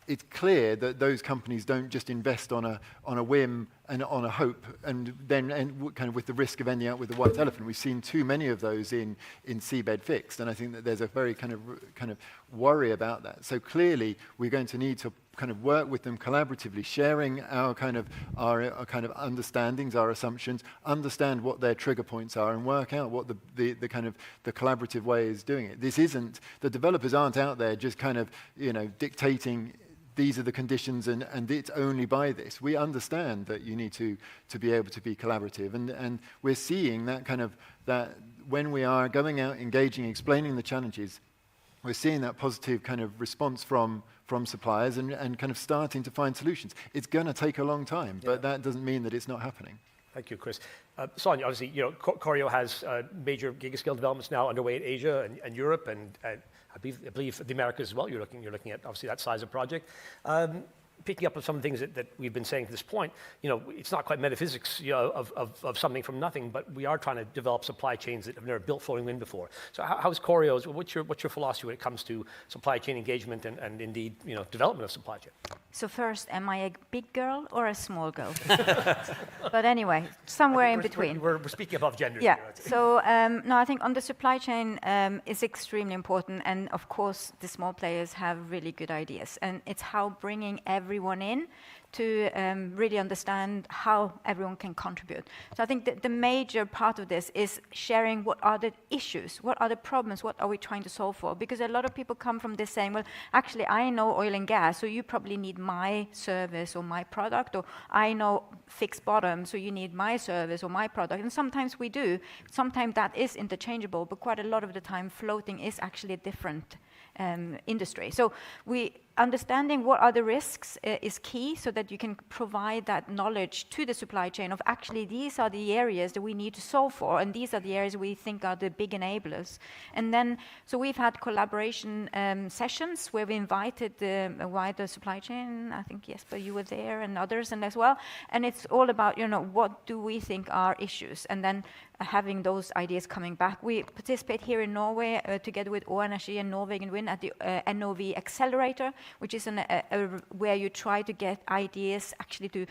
it's clear that those companies don't just invest on a whim and on a hope, and then kind of with the risk of ending up with the white elephant. We've seen too many of those in seabed fixed, and I think that there's a very kind of worry about that. So clearly, we're going to need to kind of work with them collaboratively, sharing our kind of understandings, our assumptions, understand what their trigger points are, and work out what the kind of the collaborative way is doing it. This isn't, the developers aren't out there just kind of, you know, dictating these are the conditions and it's only by this. We understand that you need to be able to be collaborative, and we're seeing that kind of, that when we are going out, engaging, explaining the challenges, we're seeing that positive kind of response from suppliers and kind of starting to find solutions. It's going to take a long time, but that doesn't mean that it's not happening.
Thank you, Chris. Sonia, obviously, you know, Corio has major gigascale developments now underway in Asia and Europe, and I believe the Americas as well. You're looking at obviously that size of project. Picking up on some things that we've been saying to this point, you know, it's not quite metaphysics, you know, of something from nothing, but we are trying to develop supply chains that have never built floating wind before. So how's Corio's? What's your philosophy when it comes to supply chain engagement and indeed, you know, development of supply chain?
So first, am I a big girl or a small girl? But anyway, somewhere in between.
We're speaking above gender.
Yeah.
Here,
So no, I think on the supply chain is extremely important, and of course the small players have really good ideas, and it's how bringing everyone everyone in to really understand how everyone can contribute. So I think that the major part of this is sharing what are the issues, what are the problems, what are we trying to solve for? Because a lot of people come from this saying, well, actually, I know oil and gas, so you probably need my service or my product, or I know fixed bottom, so you need my service or my product. And sometimes we do. Sometimes that is interchangeable, but quite a lot of the time, floating is actually a different industry. So understanding what are the risks is key, so that you can provide that knowledge to the supply chain of actually these are the areas that we need to solve for, and these are the areas we think are the big enablers. And then, so we've had collaboration sessions where we invited the wider supply chain. I think Jesper, you were there, and others, and as well. And it's all about, what do we think are issues, and then having those ideas coming back. We participate here in Norway together with Energy and Norwegian Wind at the NOV Accelerator, which is where you try to get ideas actually to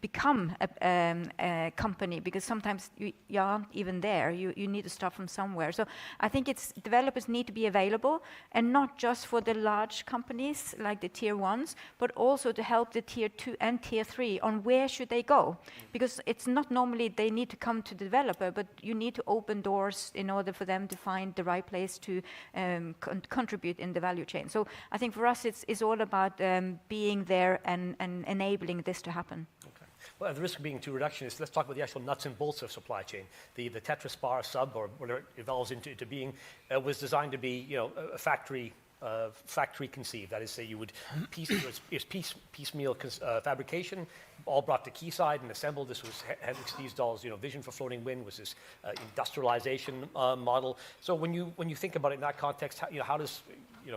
become a company, because sometimes you aren't even there. You need to start from somewhere. So I think developers need to be available, and not just for the large companies like the tier 1s, but also to help the tier 2 and tier 3 on where should they go. Because it's not normally they need to come to the developer, but you need to open doors in order for them to find the right place to contribute in the value chain. So I think for us it's all about being there and enabling this to happen.
Okay. Well, at the risk of being too reductionist, let's talk about the actual nuts and bolts of supply chain. The Tetra Spar sub, or whatever it evolves into being, was designed to be, a factory conceived. That is, say, you would piecemeal fabrication, all brought to quayside and assembled. This was Henrik Stiesdahl's, vision for floating wind, was this industrialization model. So when you think about it in that context, how does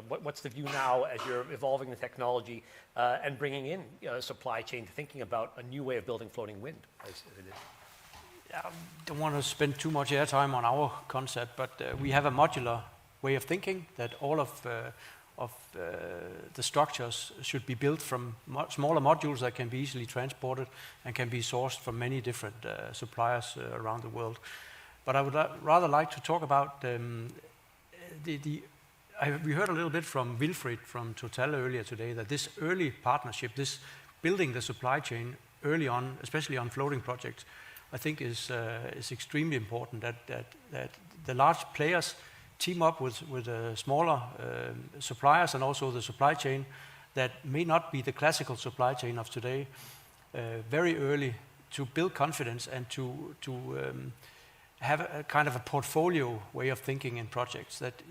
what's the view now as you're evolving the technology and bringing in supply chain, thinking about a new way of building floating wind as it is?
I don't want to spend too much airtime on our concept, but we have a modular way of thinking that all of the structures should be built from smaller modules that can be easily transported and can be sourced from many different suppliers around the world. But I would rather like to talk about we heard a little bit from Wilfried from Total earlier today that this early partnership, this building the supply chain early on, especially on floating projects, I think is extremely important. That the large players team up with smaller suppliers, and also the supply chain that may not be the classical supply chain of today, very early, to build confidence and to have a kind of a portfolio way of thinking in projects. That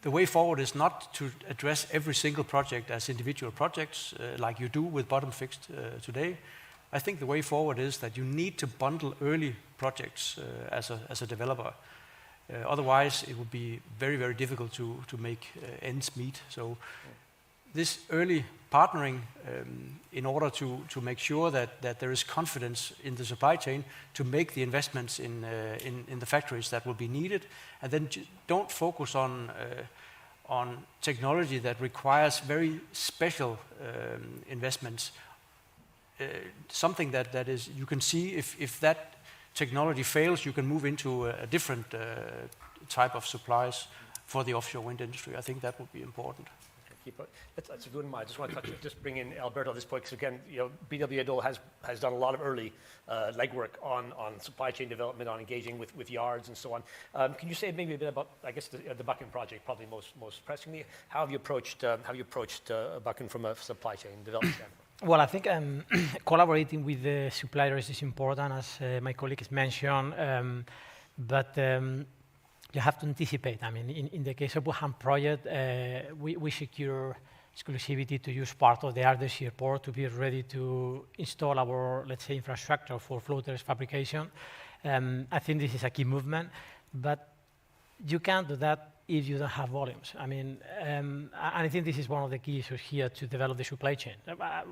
the way forward is not to address every single project as individual projects like you do with bottom fixed today. I think the way forward is that you need to bundle early projects as a developer. Otherwise, it would be very, very difficult to make ends meet. So this early partnering in order to make sure that there is confidence in the supply chain to make the investments in the factories that will be needed, and then don't focus on technology that requires very special investments. Something that is, you can see if that technology fails, you can move into a different type of supplies for the offshore wind industry. I think that would be important.
That's a good one. I just want to just bring in Alberto at this point, because again, BW Adol has done a lot of early legwork on supply chain development, on engaging with yards and so on. Can you say maybe a bit about, I guess, the Buchan project, probably most pressingly? How have you approached Buchan from a supply chain development standpoint?
Well, I think collaborating with the suppliers is important, as my colleagues mentioned, but you have to anticipate. I mean, in the case of Wuhan project, we secure exclusivity to use part of the Ardersier airport to be ready to install our, let's say, infrastructure for floaters fabrication. I think this is a key movement, but you can't do that if you don't have volumes. I mean, and I think this is one of the key issues here to develop the supply chain.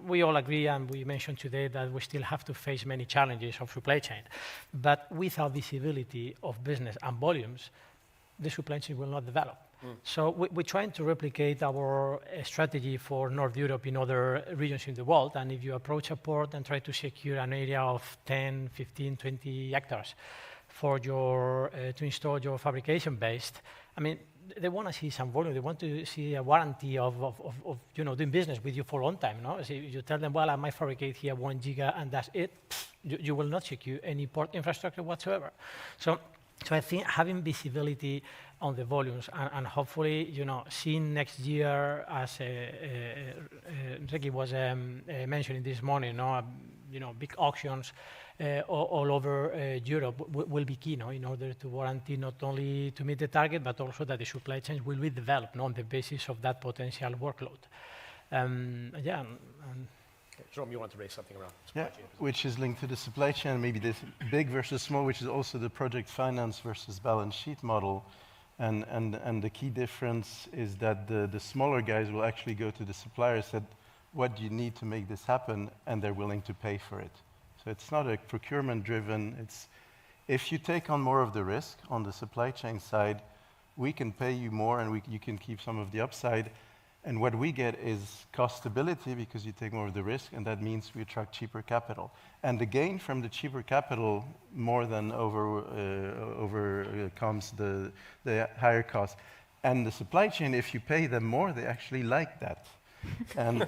We all agree, and we mentioned today, that we still have to face many challenges of supply chain. But without visibility of business and volumes, the supply chain will not develop. So we're trying to replicate our strategy for North Europe in other regions in the world. And if you approach a port and try to secure an area of 10, 15, 20 hectares for to install your fabrication base, I mean, they want to see some volume. They want to see a warranty of doing business with you for a long time. No, so you tell them, well, I might fabricate here 1 giga and that's it. You will not secure any port infrastructure whatsoever. So I think having visibility on the volumes and hopefully, seeing next year, as Ricky was mentioning this morning, big auctions all over Europe will be key, in order to warranty not only to meet the target, but also that the supply chains will be developed on the basis of that potential workload.
Jerome, you want to raise something around supply chain?
Which is linked to the supply chain, maybe this big versus small, which is also the project finance versus balance sheet model. And the key difference is that the smaller guys will actually go to the supplier and said, what do you need to make this happen? And they're willing to pay for it. So it's not a procurement driven, it's if you take on more of the risk on the supply chain side, we can pay you more and you can keep some of the upside. And what we get is cost stability because you take more of the risk, and that means we attract cheaper capital. And the gain from the cheaper capital more than overcomes the higher cost. And the supply chain, if you pay them more, they actually like that. And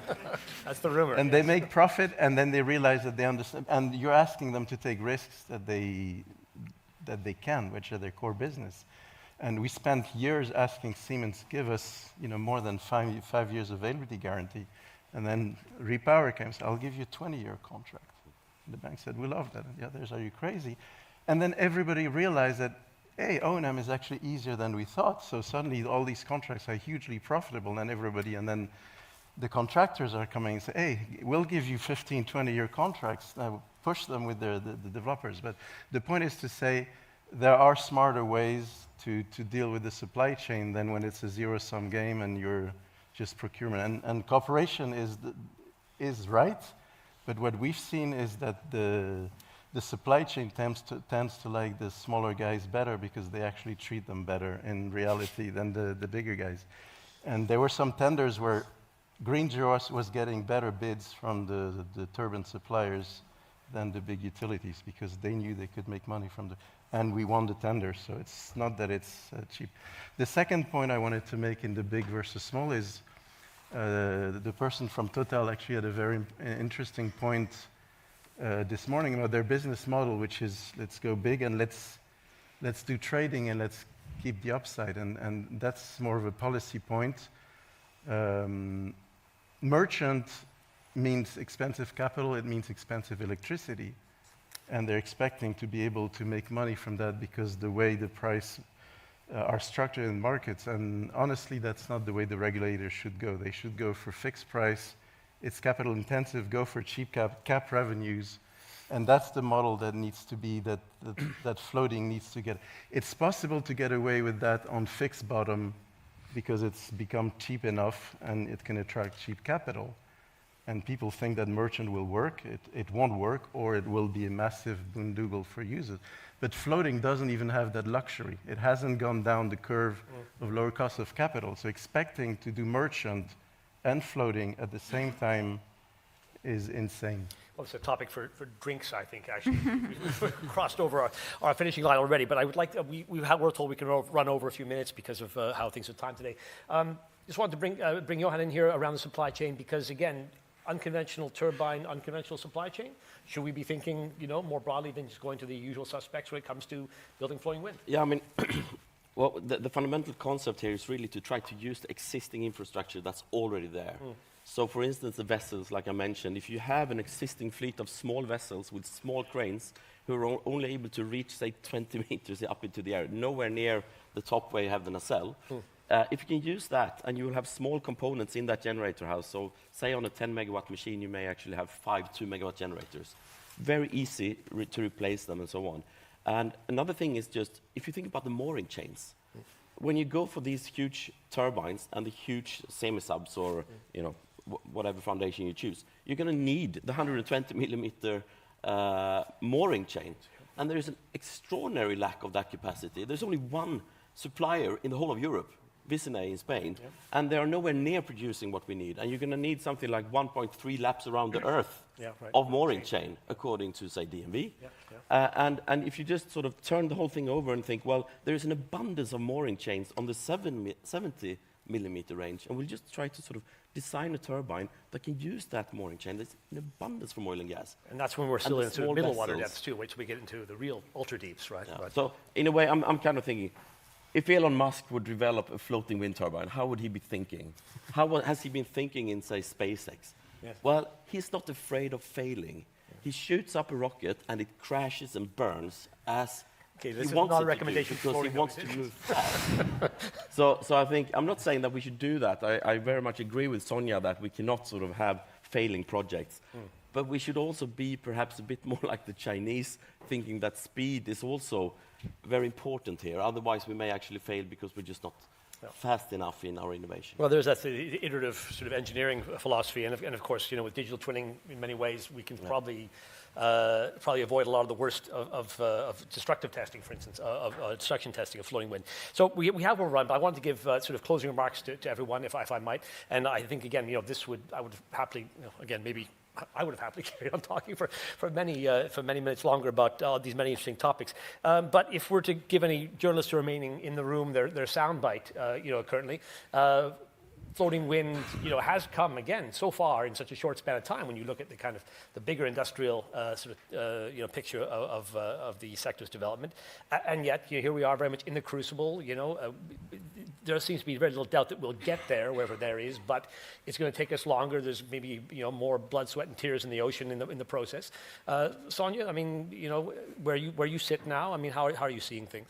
that's the rumor.
And they make profit, and then they realize that they understand. And you're asking them to take risks that they can, which are their core business. And we spent years asking Siemens, give us more than 5 years availability guarantee. And then Repower came and said, I'll give you a 20-year contract. And the bank said, we love that. And the others, are you crazy? And then everybody realized that, hey, O&M is actually easier than we thought. So suddenly all these contracts are hugely profitable, and then the contractors are coming and say, hey, we'll give you 15, 20-year contracts. Now push them with the developers. But the point is to say there are smarter ways to deal with the supply chain than when it's a zero-sum game and you're just procurement. And cooperation is right, but what we've seen is that the supply chain tends to like the smaller guys better because they actually treat them better in reality than the bigger guys. And there were some tenders where Greenjor was getting better bids from the turbine suppliers than the big utilities because they knew they could make money from and we won the tender, so it's not that it's cheap. The second point I wanted to make in the big versus small is the person from Total actually had a very interesting point this morning about their business model, which is let's go big and let's do trading and let's keep the upside, and that's more of a policy point. Merchant means expensive capital, it means expensive electricity. And they're expecting to be able to make money from that because the way the price are structured in markets. And honestly, that's not the way the regulators should go. They should go for fixed price. It's capital intensive, go for cheap cap revenues. And that's the model that needs to be, that floating needs to get. It's possible to get away with that on fixed bottom because it's become cheap enough and it can attract cheap capital. And people think that merchant will work. It won't work, or it will be a massive boondoggle for users. But floating doesn't even have that luxury. It hasn't gone down the curve of lower cost of capital. So expecting to do merchant and floating at the same time is insane.
Well, it's a topic for drinks, I think, actually. We've crossed over our finishing line already, but I would like to, we're told we can run over a few minutes because of how things are timed today. Just wanted to bring Johan in here around the supply chain because, again, unconventional turbine, unconventional supply chain? Should we be thinking, more broadly than just going to the usual suspects when it comes to building floating wind?
Yeah, I mean, well, the fundamental concept here is really to try to use the existing infrastructure that's already there. So, for instance, the vessels, like I mentioned, if you have an existing fleet of small vessels with small cranes who are only able to reach, say, 20 meters up into the air, nowhere near the top where you have the nacelle, if you can use that, and you will have small components in that generator house, so say on a 10-megawatt machine, you may actually have 5 2-megawatt generators. Very easy to replace them and so on. And another thing is just, if you think about the mooring chains, when you go for these huge turbines and the huge semi-subs or, whatever foundation you choose, you're going to need the 120-millimeter mooring chain. And there is an extraordinary lack of that capacity. There's only one supplier in the whole of Europe Vicinay in Spain, and they are nowhere near producing what we need. And you're going to need something like 1.3 laps around the Earth of mooring chain, according to, say, DNV. And if you just sort of turn the whole thing over and think, well, there is an abundance of mooring chains on the 70 millimeter range, and we'll just try to sort of design a turbine that can use that mooring chain. There's an abundance from oil and gas.
And that's when we're still
the
into
small
middle water
vessels.
depths too. Wait till we get into the real ultra deeps, right?
Yeah.
But
So in a way, I'm kind of thinking, if Elon Musk would develop a floating wind turbine, how would he be thinking? Has he been thinking in, say, SpaceX?
Yes.
Well, he's not afraid of failing. He shoots up a rocket and it crashes and burns as
okay,
he
this is
wants
not
it
a recommendation
to do, because he
for
wants to move fast. So I think, I'm not saying that we should do that. I very much agree with Sonja that we cannot sort of have failing projects. But we should also be perhaps a bit more like the Chinese, thinking that speed is also very important here. Otherwise, we may actually fail because we're just not fast enough in our innovation.
well, there's that the iterative sort of engineering philosophy, and of course, with digital twinning, in many ways, we can probably avoid a lot of the worst of destructive testing, for instance, of destruction testing of floating wind. So we have one run, but I wanted to give sort of closing remarks to everyone, if I might. And I think again, I would happily, again, maybe I would have happily carried on talking for many minutes longer about these many interesting topics. But if we're to give any journalists who are remaining in the room their soundbite, currently, floating wind, has come again so far in such a short span of time. When you look at the kind of the bigger industrial picture of the sector's development, and yet here we are, very much in the crucible. There seems to be very little doubt that we'll get there, wherever there is, but it's going to take us longer. There's maybe more blood, sweat, and tears in the ocean in the process. Sonja, I mean, where you sit now, I mean, how are you seeing things?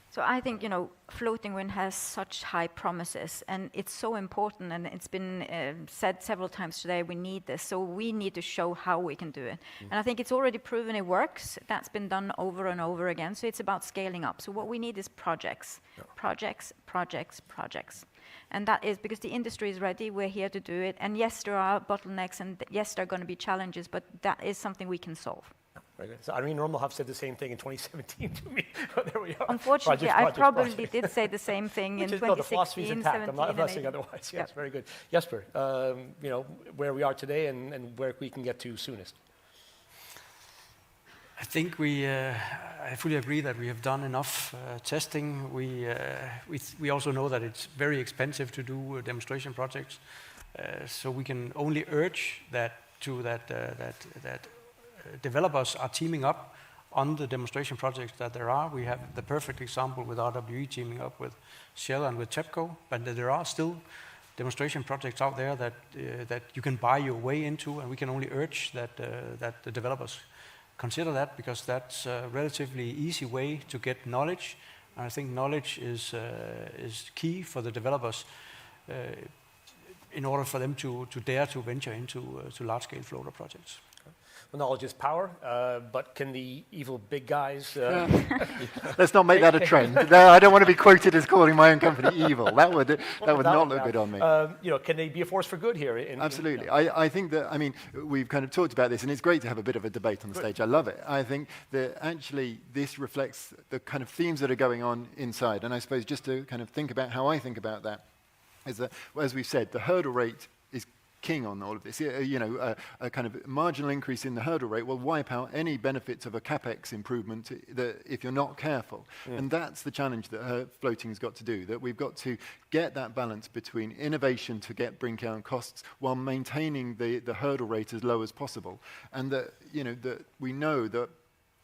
So I think, floating wind has such high promises, and it's so important, and it's been said several times today, we need this. So we need to show how we can do it. And I think it's already proven it works. That's been done over and over again. So it's about scaling up. So what we need is projects. And that is because the industry is ready, we're here to do it. And yes, there are bottlenecks, and yes, there are going to be challenges, but that is something we can solve.
Very good. So Irene Rommel have said the same thing in 2017 to me. There we are.
Unfortunately, I probably did say the same thing in 2016,
the philosophy is intact.
17,
I'm not
and
saying
18.
otherwise. Yes, very good. Jesper, where we are today and where we can get to soonest.
I think I fully agree that we have done enough testing. We also know that it's very expensive to do demonstration projects, so we can only urge that developers are teaming up on the demonstration projects that there are. We have the perfect example with RWE teaming up with Shell and with TEPCO, but there are still demonstration projects out there that you can buy your way into, and we can only urge that the developers consider that, because that's a relatively easy way to get knowledge. And I think knowledge is key for the developers in order for them to dare to venture into large-scale floater projects.
Well, knowledge is power, but can the evil big guys...
Let's not make that a trend. No, I don't want to be quoted as calling my own company evil. That would not look good on me.
Can they be a force for good here?
Absolutely. I think that, we've kind of talked about this, and it's great to have a bit of a debate on the stage. I love it. I think that actually this reflects the kind of themes that are going on inside. And I suppose just to kind of think about how I think about that is that, as we've said, the hurdle rate is king on all of this. A kind of marginal increase in the hurdle rate will wipe out any benefits of a capex improvement if you're not careful. And that's the challenge that floating's got to do, that we've got to get that balance between innovation to bring down costs while maintaining the hurdle rate as low as possible. And that we know that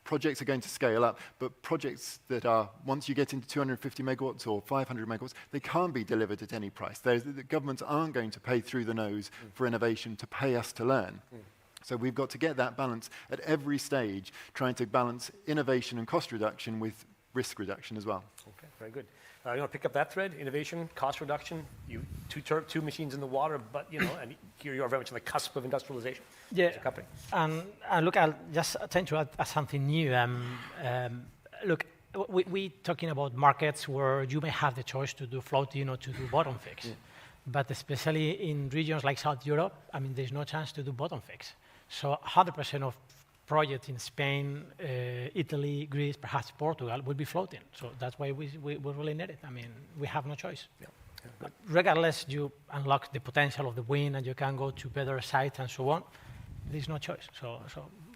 projects are going to scale up, but projects that are, once you get into 250 megawatts or 500 megawatts, they can't be delivered at any price. The governments aren't going to pay through the nose for innovation to pay us to learn. So we've got to get that balance at every stage, trying to balance innovation and cost reduction with risk reduction as well.
Okay, very good. You want to pick up that thread? Innovation, cost reduction. Two machines in the water, but and here you are very much on the cusp of industrialization.
Yeah,
as a company.
And look, I'll just tend to add something new. Look, we're talking about markets where you may have the choice to do floating or to do bottom fix, but especially in regions like South Europe, there's no chance to do bottom fix. So 100% of projects in Spain, Italy, Greece, perhaps Portugal, will be floating. So that's why we really need it. We have no choice.
Yeah.
But regardless, you unlock the potential of the wind and you can go to better sites and so on. There's no choice. So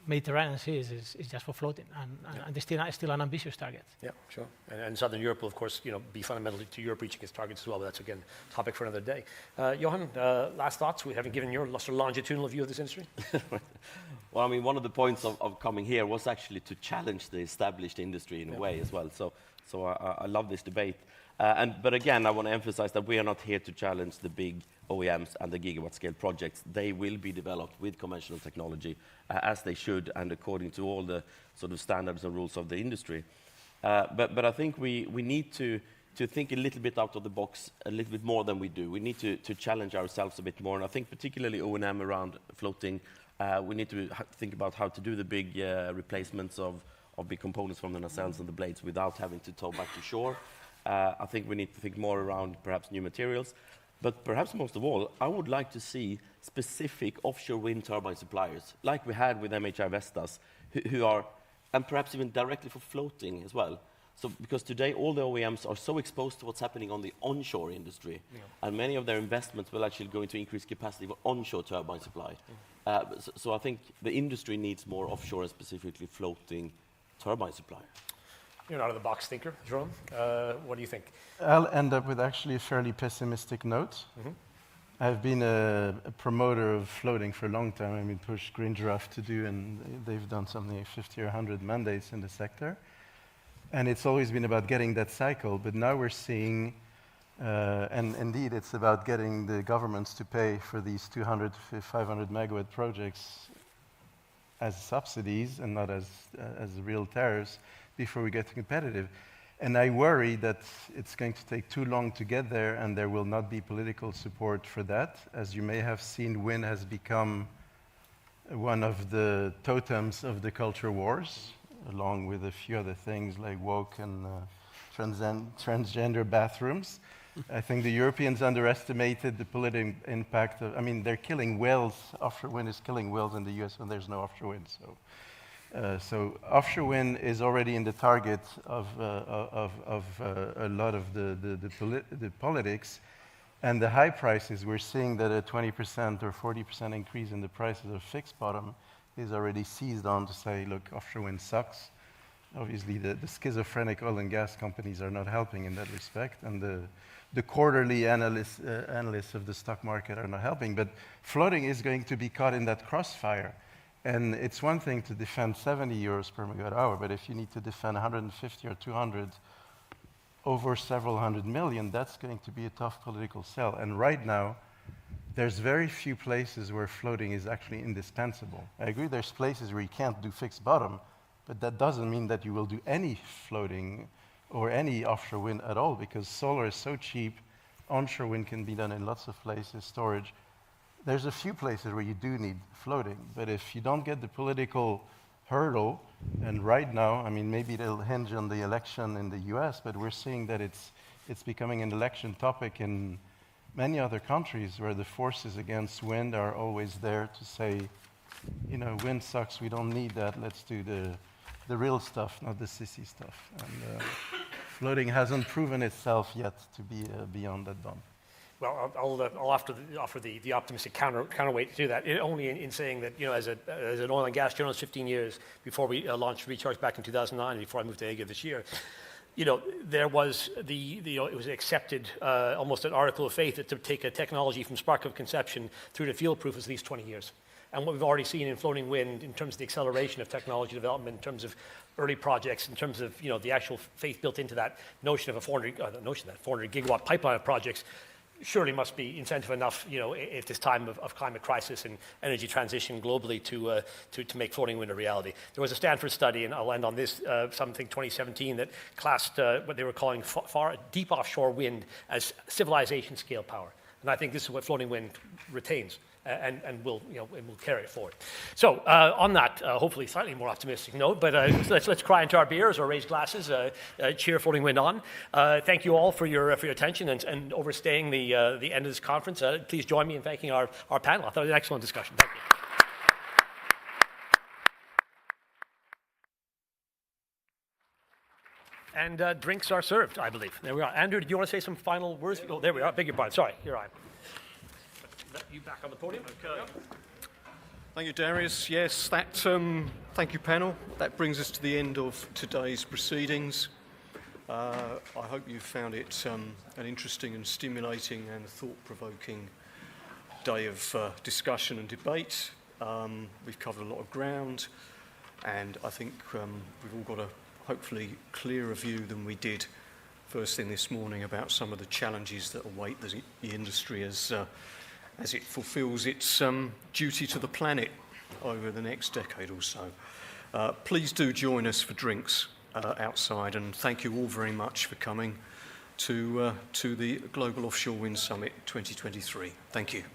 Mediterranean Sea is just for floating, and it's still an ambitious target.
Yeah, sure. And Southern Europe will, of course, be fundamental to Europe reaching its targets as well, but that's, again, a topic for another day. Johan, last thoughts? We haven't given your sort of longitudinal view of this industry.
Well, I mean, one of the points of coming here was actually to challenge the established industry in a way as well. So I love this debate. But again, I want to emphasize that we are not here to challenge the big OEMs and the gigawatt scale projects. They will be developed with conventional technology, as they should, and according to all the sort of standards and rules of the industry. But I think we need to think a little bit out of the box, a little bit more than we do. We need to challenge ourselves a bit more, and I think particularly O&M around floating, we need to think about how to do the big replacements of big components from the nacelles and the blades without having to tow back to shore. I think we need to think more around perhaps new materials. But perhaps most of all, I would like to see specific offshore wind turbine suppliers, like we had with MHI Vestas, who are, and perhaps even directly for floating as well. So, because today all the OEMs are so exposed to what's happening on the onshore industry, and many of their investments will actually go into increased capacity for onshore turbine supply. So I think the industry needs more offshore and specifically floating turbine supply.
You're an out-of-the-box thinker, Jerome. What do you think?
I'll end up with actually a fairly pessimistic note. I've been a promoter of floating for a long time. I mean, pushed Green Giraffe to do, and they've done something like 50 or 100 mandates in the sector. And it's always been about getting that cycle, but now we're seeing, and indeed it's about getting the governments to pay for these 200 to 500 megawatt projects as subsidies and not as real tariffs before we get competitive. And I worry that it's going to take too long to get there, and there will not be political support for that. As you may have seen, wind has become one of the totems of the culture wars, along with a few other things like woke and transgender bathrooms. I think the Europeans underestimated the political impact of, I mean, they're killing whales. Offshore wind is killing whales in the US when there's no offshore wind. So offshore wind is already in the target of a lot of the politics, and the high prices. We're seeing that a 20% or 40% increase in the prices of fixed bottom is already seized on to say, look, offshore wind sucks. Obviously, the schizophrenic oil and gas companies are not helping in that respect, and the quarterly analysts of the stock market are not helping. But floating is going to be caught in that crossfire. And it's one thing to defend 70 euros per megawatt hour, but if you need to defend 150 or 200 over several hundred million, that's going to be a tough political sell. And right now, there's very few places where floating is actually indispensable. I agree there's places where you can't do fixed bottom, but that doesn't mean that you will do any floating or any offshore wind at all, because solar is so cheap, onshore wind can be done in lots of places, storage. There's a few places where you do need floating, but if you don't get the political hurdle, and right now, I mean, maybe it'll hinge on the election in the US, but we're seeing that it's becoming an election topic in many other countries where the forces against wind are always there to say, you know, wind sucks, we don't need that, let's do the real stuff, not the sissy stuff. And floating hasn't proven itself yet to be beyond that bump.
Well, I'll offer the optimistic counterweight to that, only in saying that, you know, as an oil and gas journalist 15 years before we launched Recharge back in 2009, before I moved to AGA this year, you know, there was it was accepted, almost an article of faith, that to take a technology from spark of conception through to field proof is at least 20 years. And what we've already seen in floating wind, in terms of the acceleration of technology development, in terms of early projects, in terms of, you know, the actual faith built into that notion of 400 gigawatt pipeline of projects, surely must be incentive enough, you know, at this time of climate crisis and energy transition globally to make floating wind a reality. There was a Stanford study, and I'll end on this, something 2017, that classed what they were calling deep offshore wind as civilization scale power. And I think this is what floating wind retains. And will carry it forward. So on that, hopefully slightly more optimistic note, but let's cry into our beers or raise glasses, cheer floating wind on. Thank you all for your attention and overstaying the end of this conference. Please join me in thanking our panel. I thought it was an excellent discussion. Thank you. And drinks are served, I believe. There we are. Andrew, do you want to say some final words? Oh, there we are. Beg your pardon. Sorry. Here I am. Let you back on the podium. Okay.
Thank you, Darius. Yes, that, thank you, panel. That brings us to the end of today's proceedings. I hope you found it an interesting and stimulating and thought-provoking day of discussion and debate. We've covered a lot of ground, and I think we've all got a hopefully clearer view than we did first thing this morning about some of the challenges that await the industry as it fulfills its duty to the planet over the next decade or so. Please do join us for drinks outside, and thank you all very much for coming to the Global Offshore Wind Summit 2023. Thank you.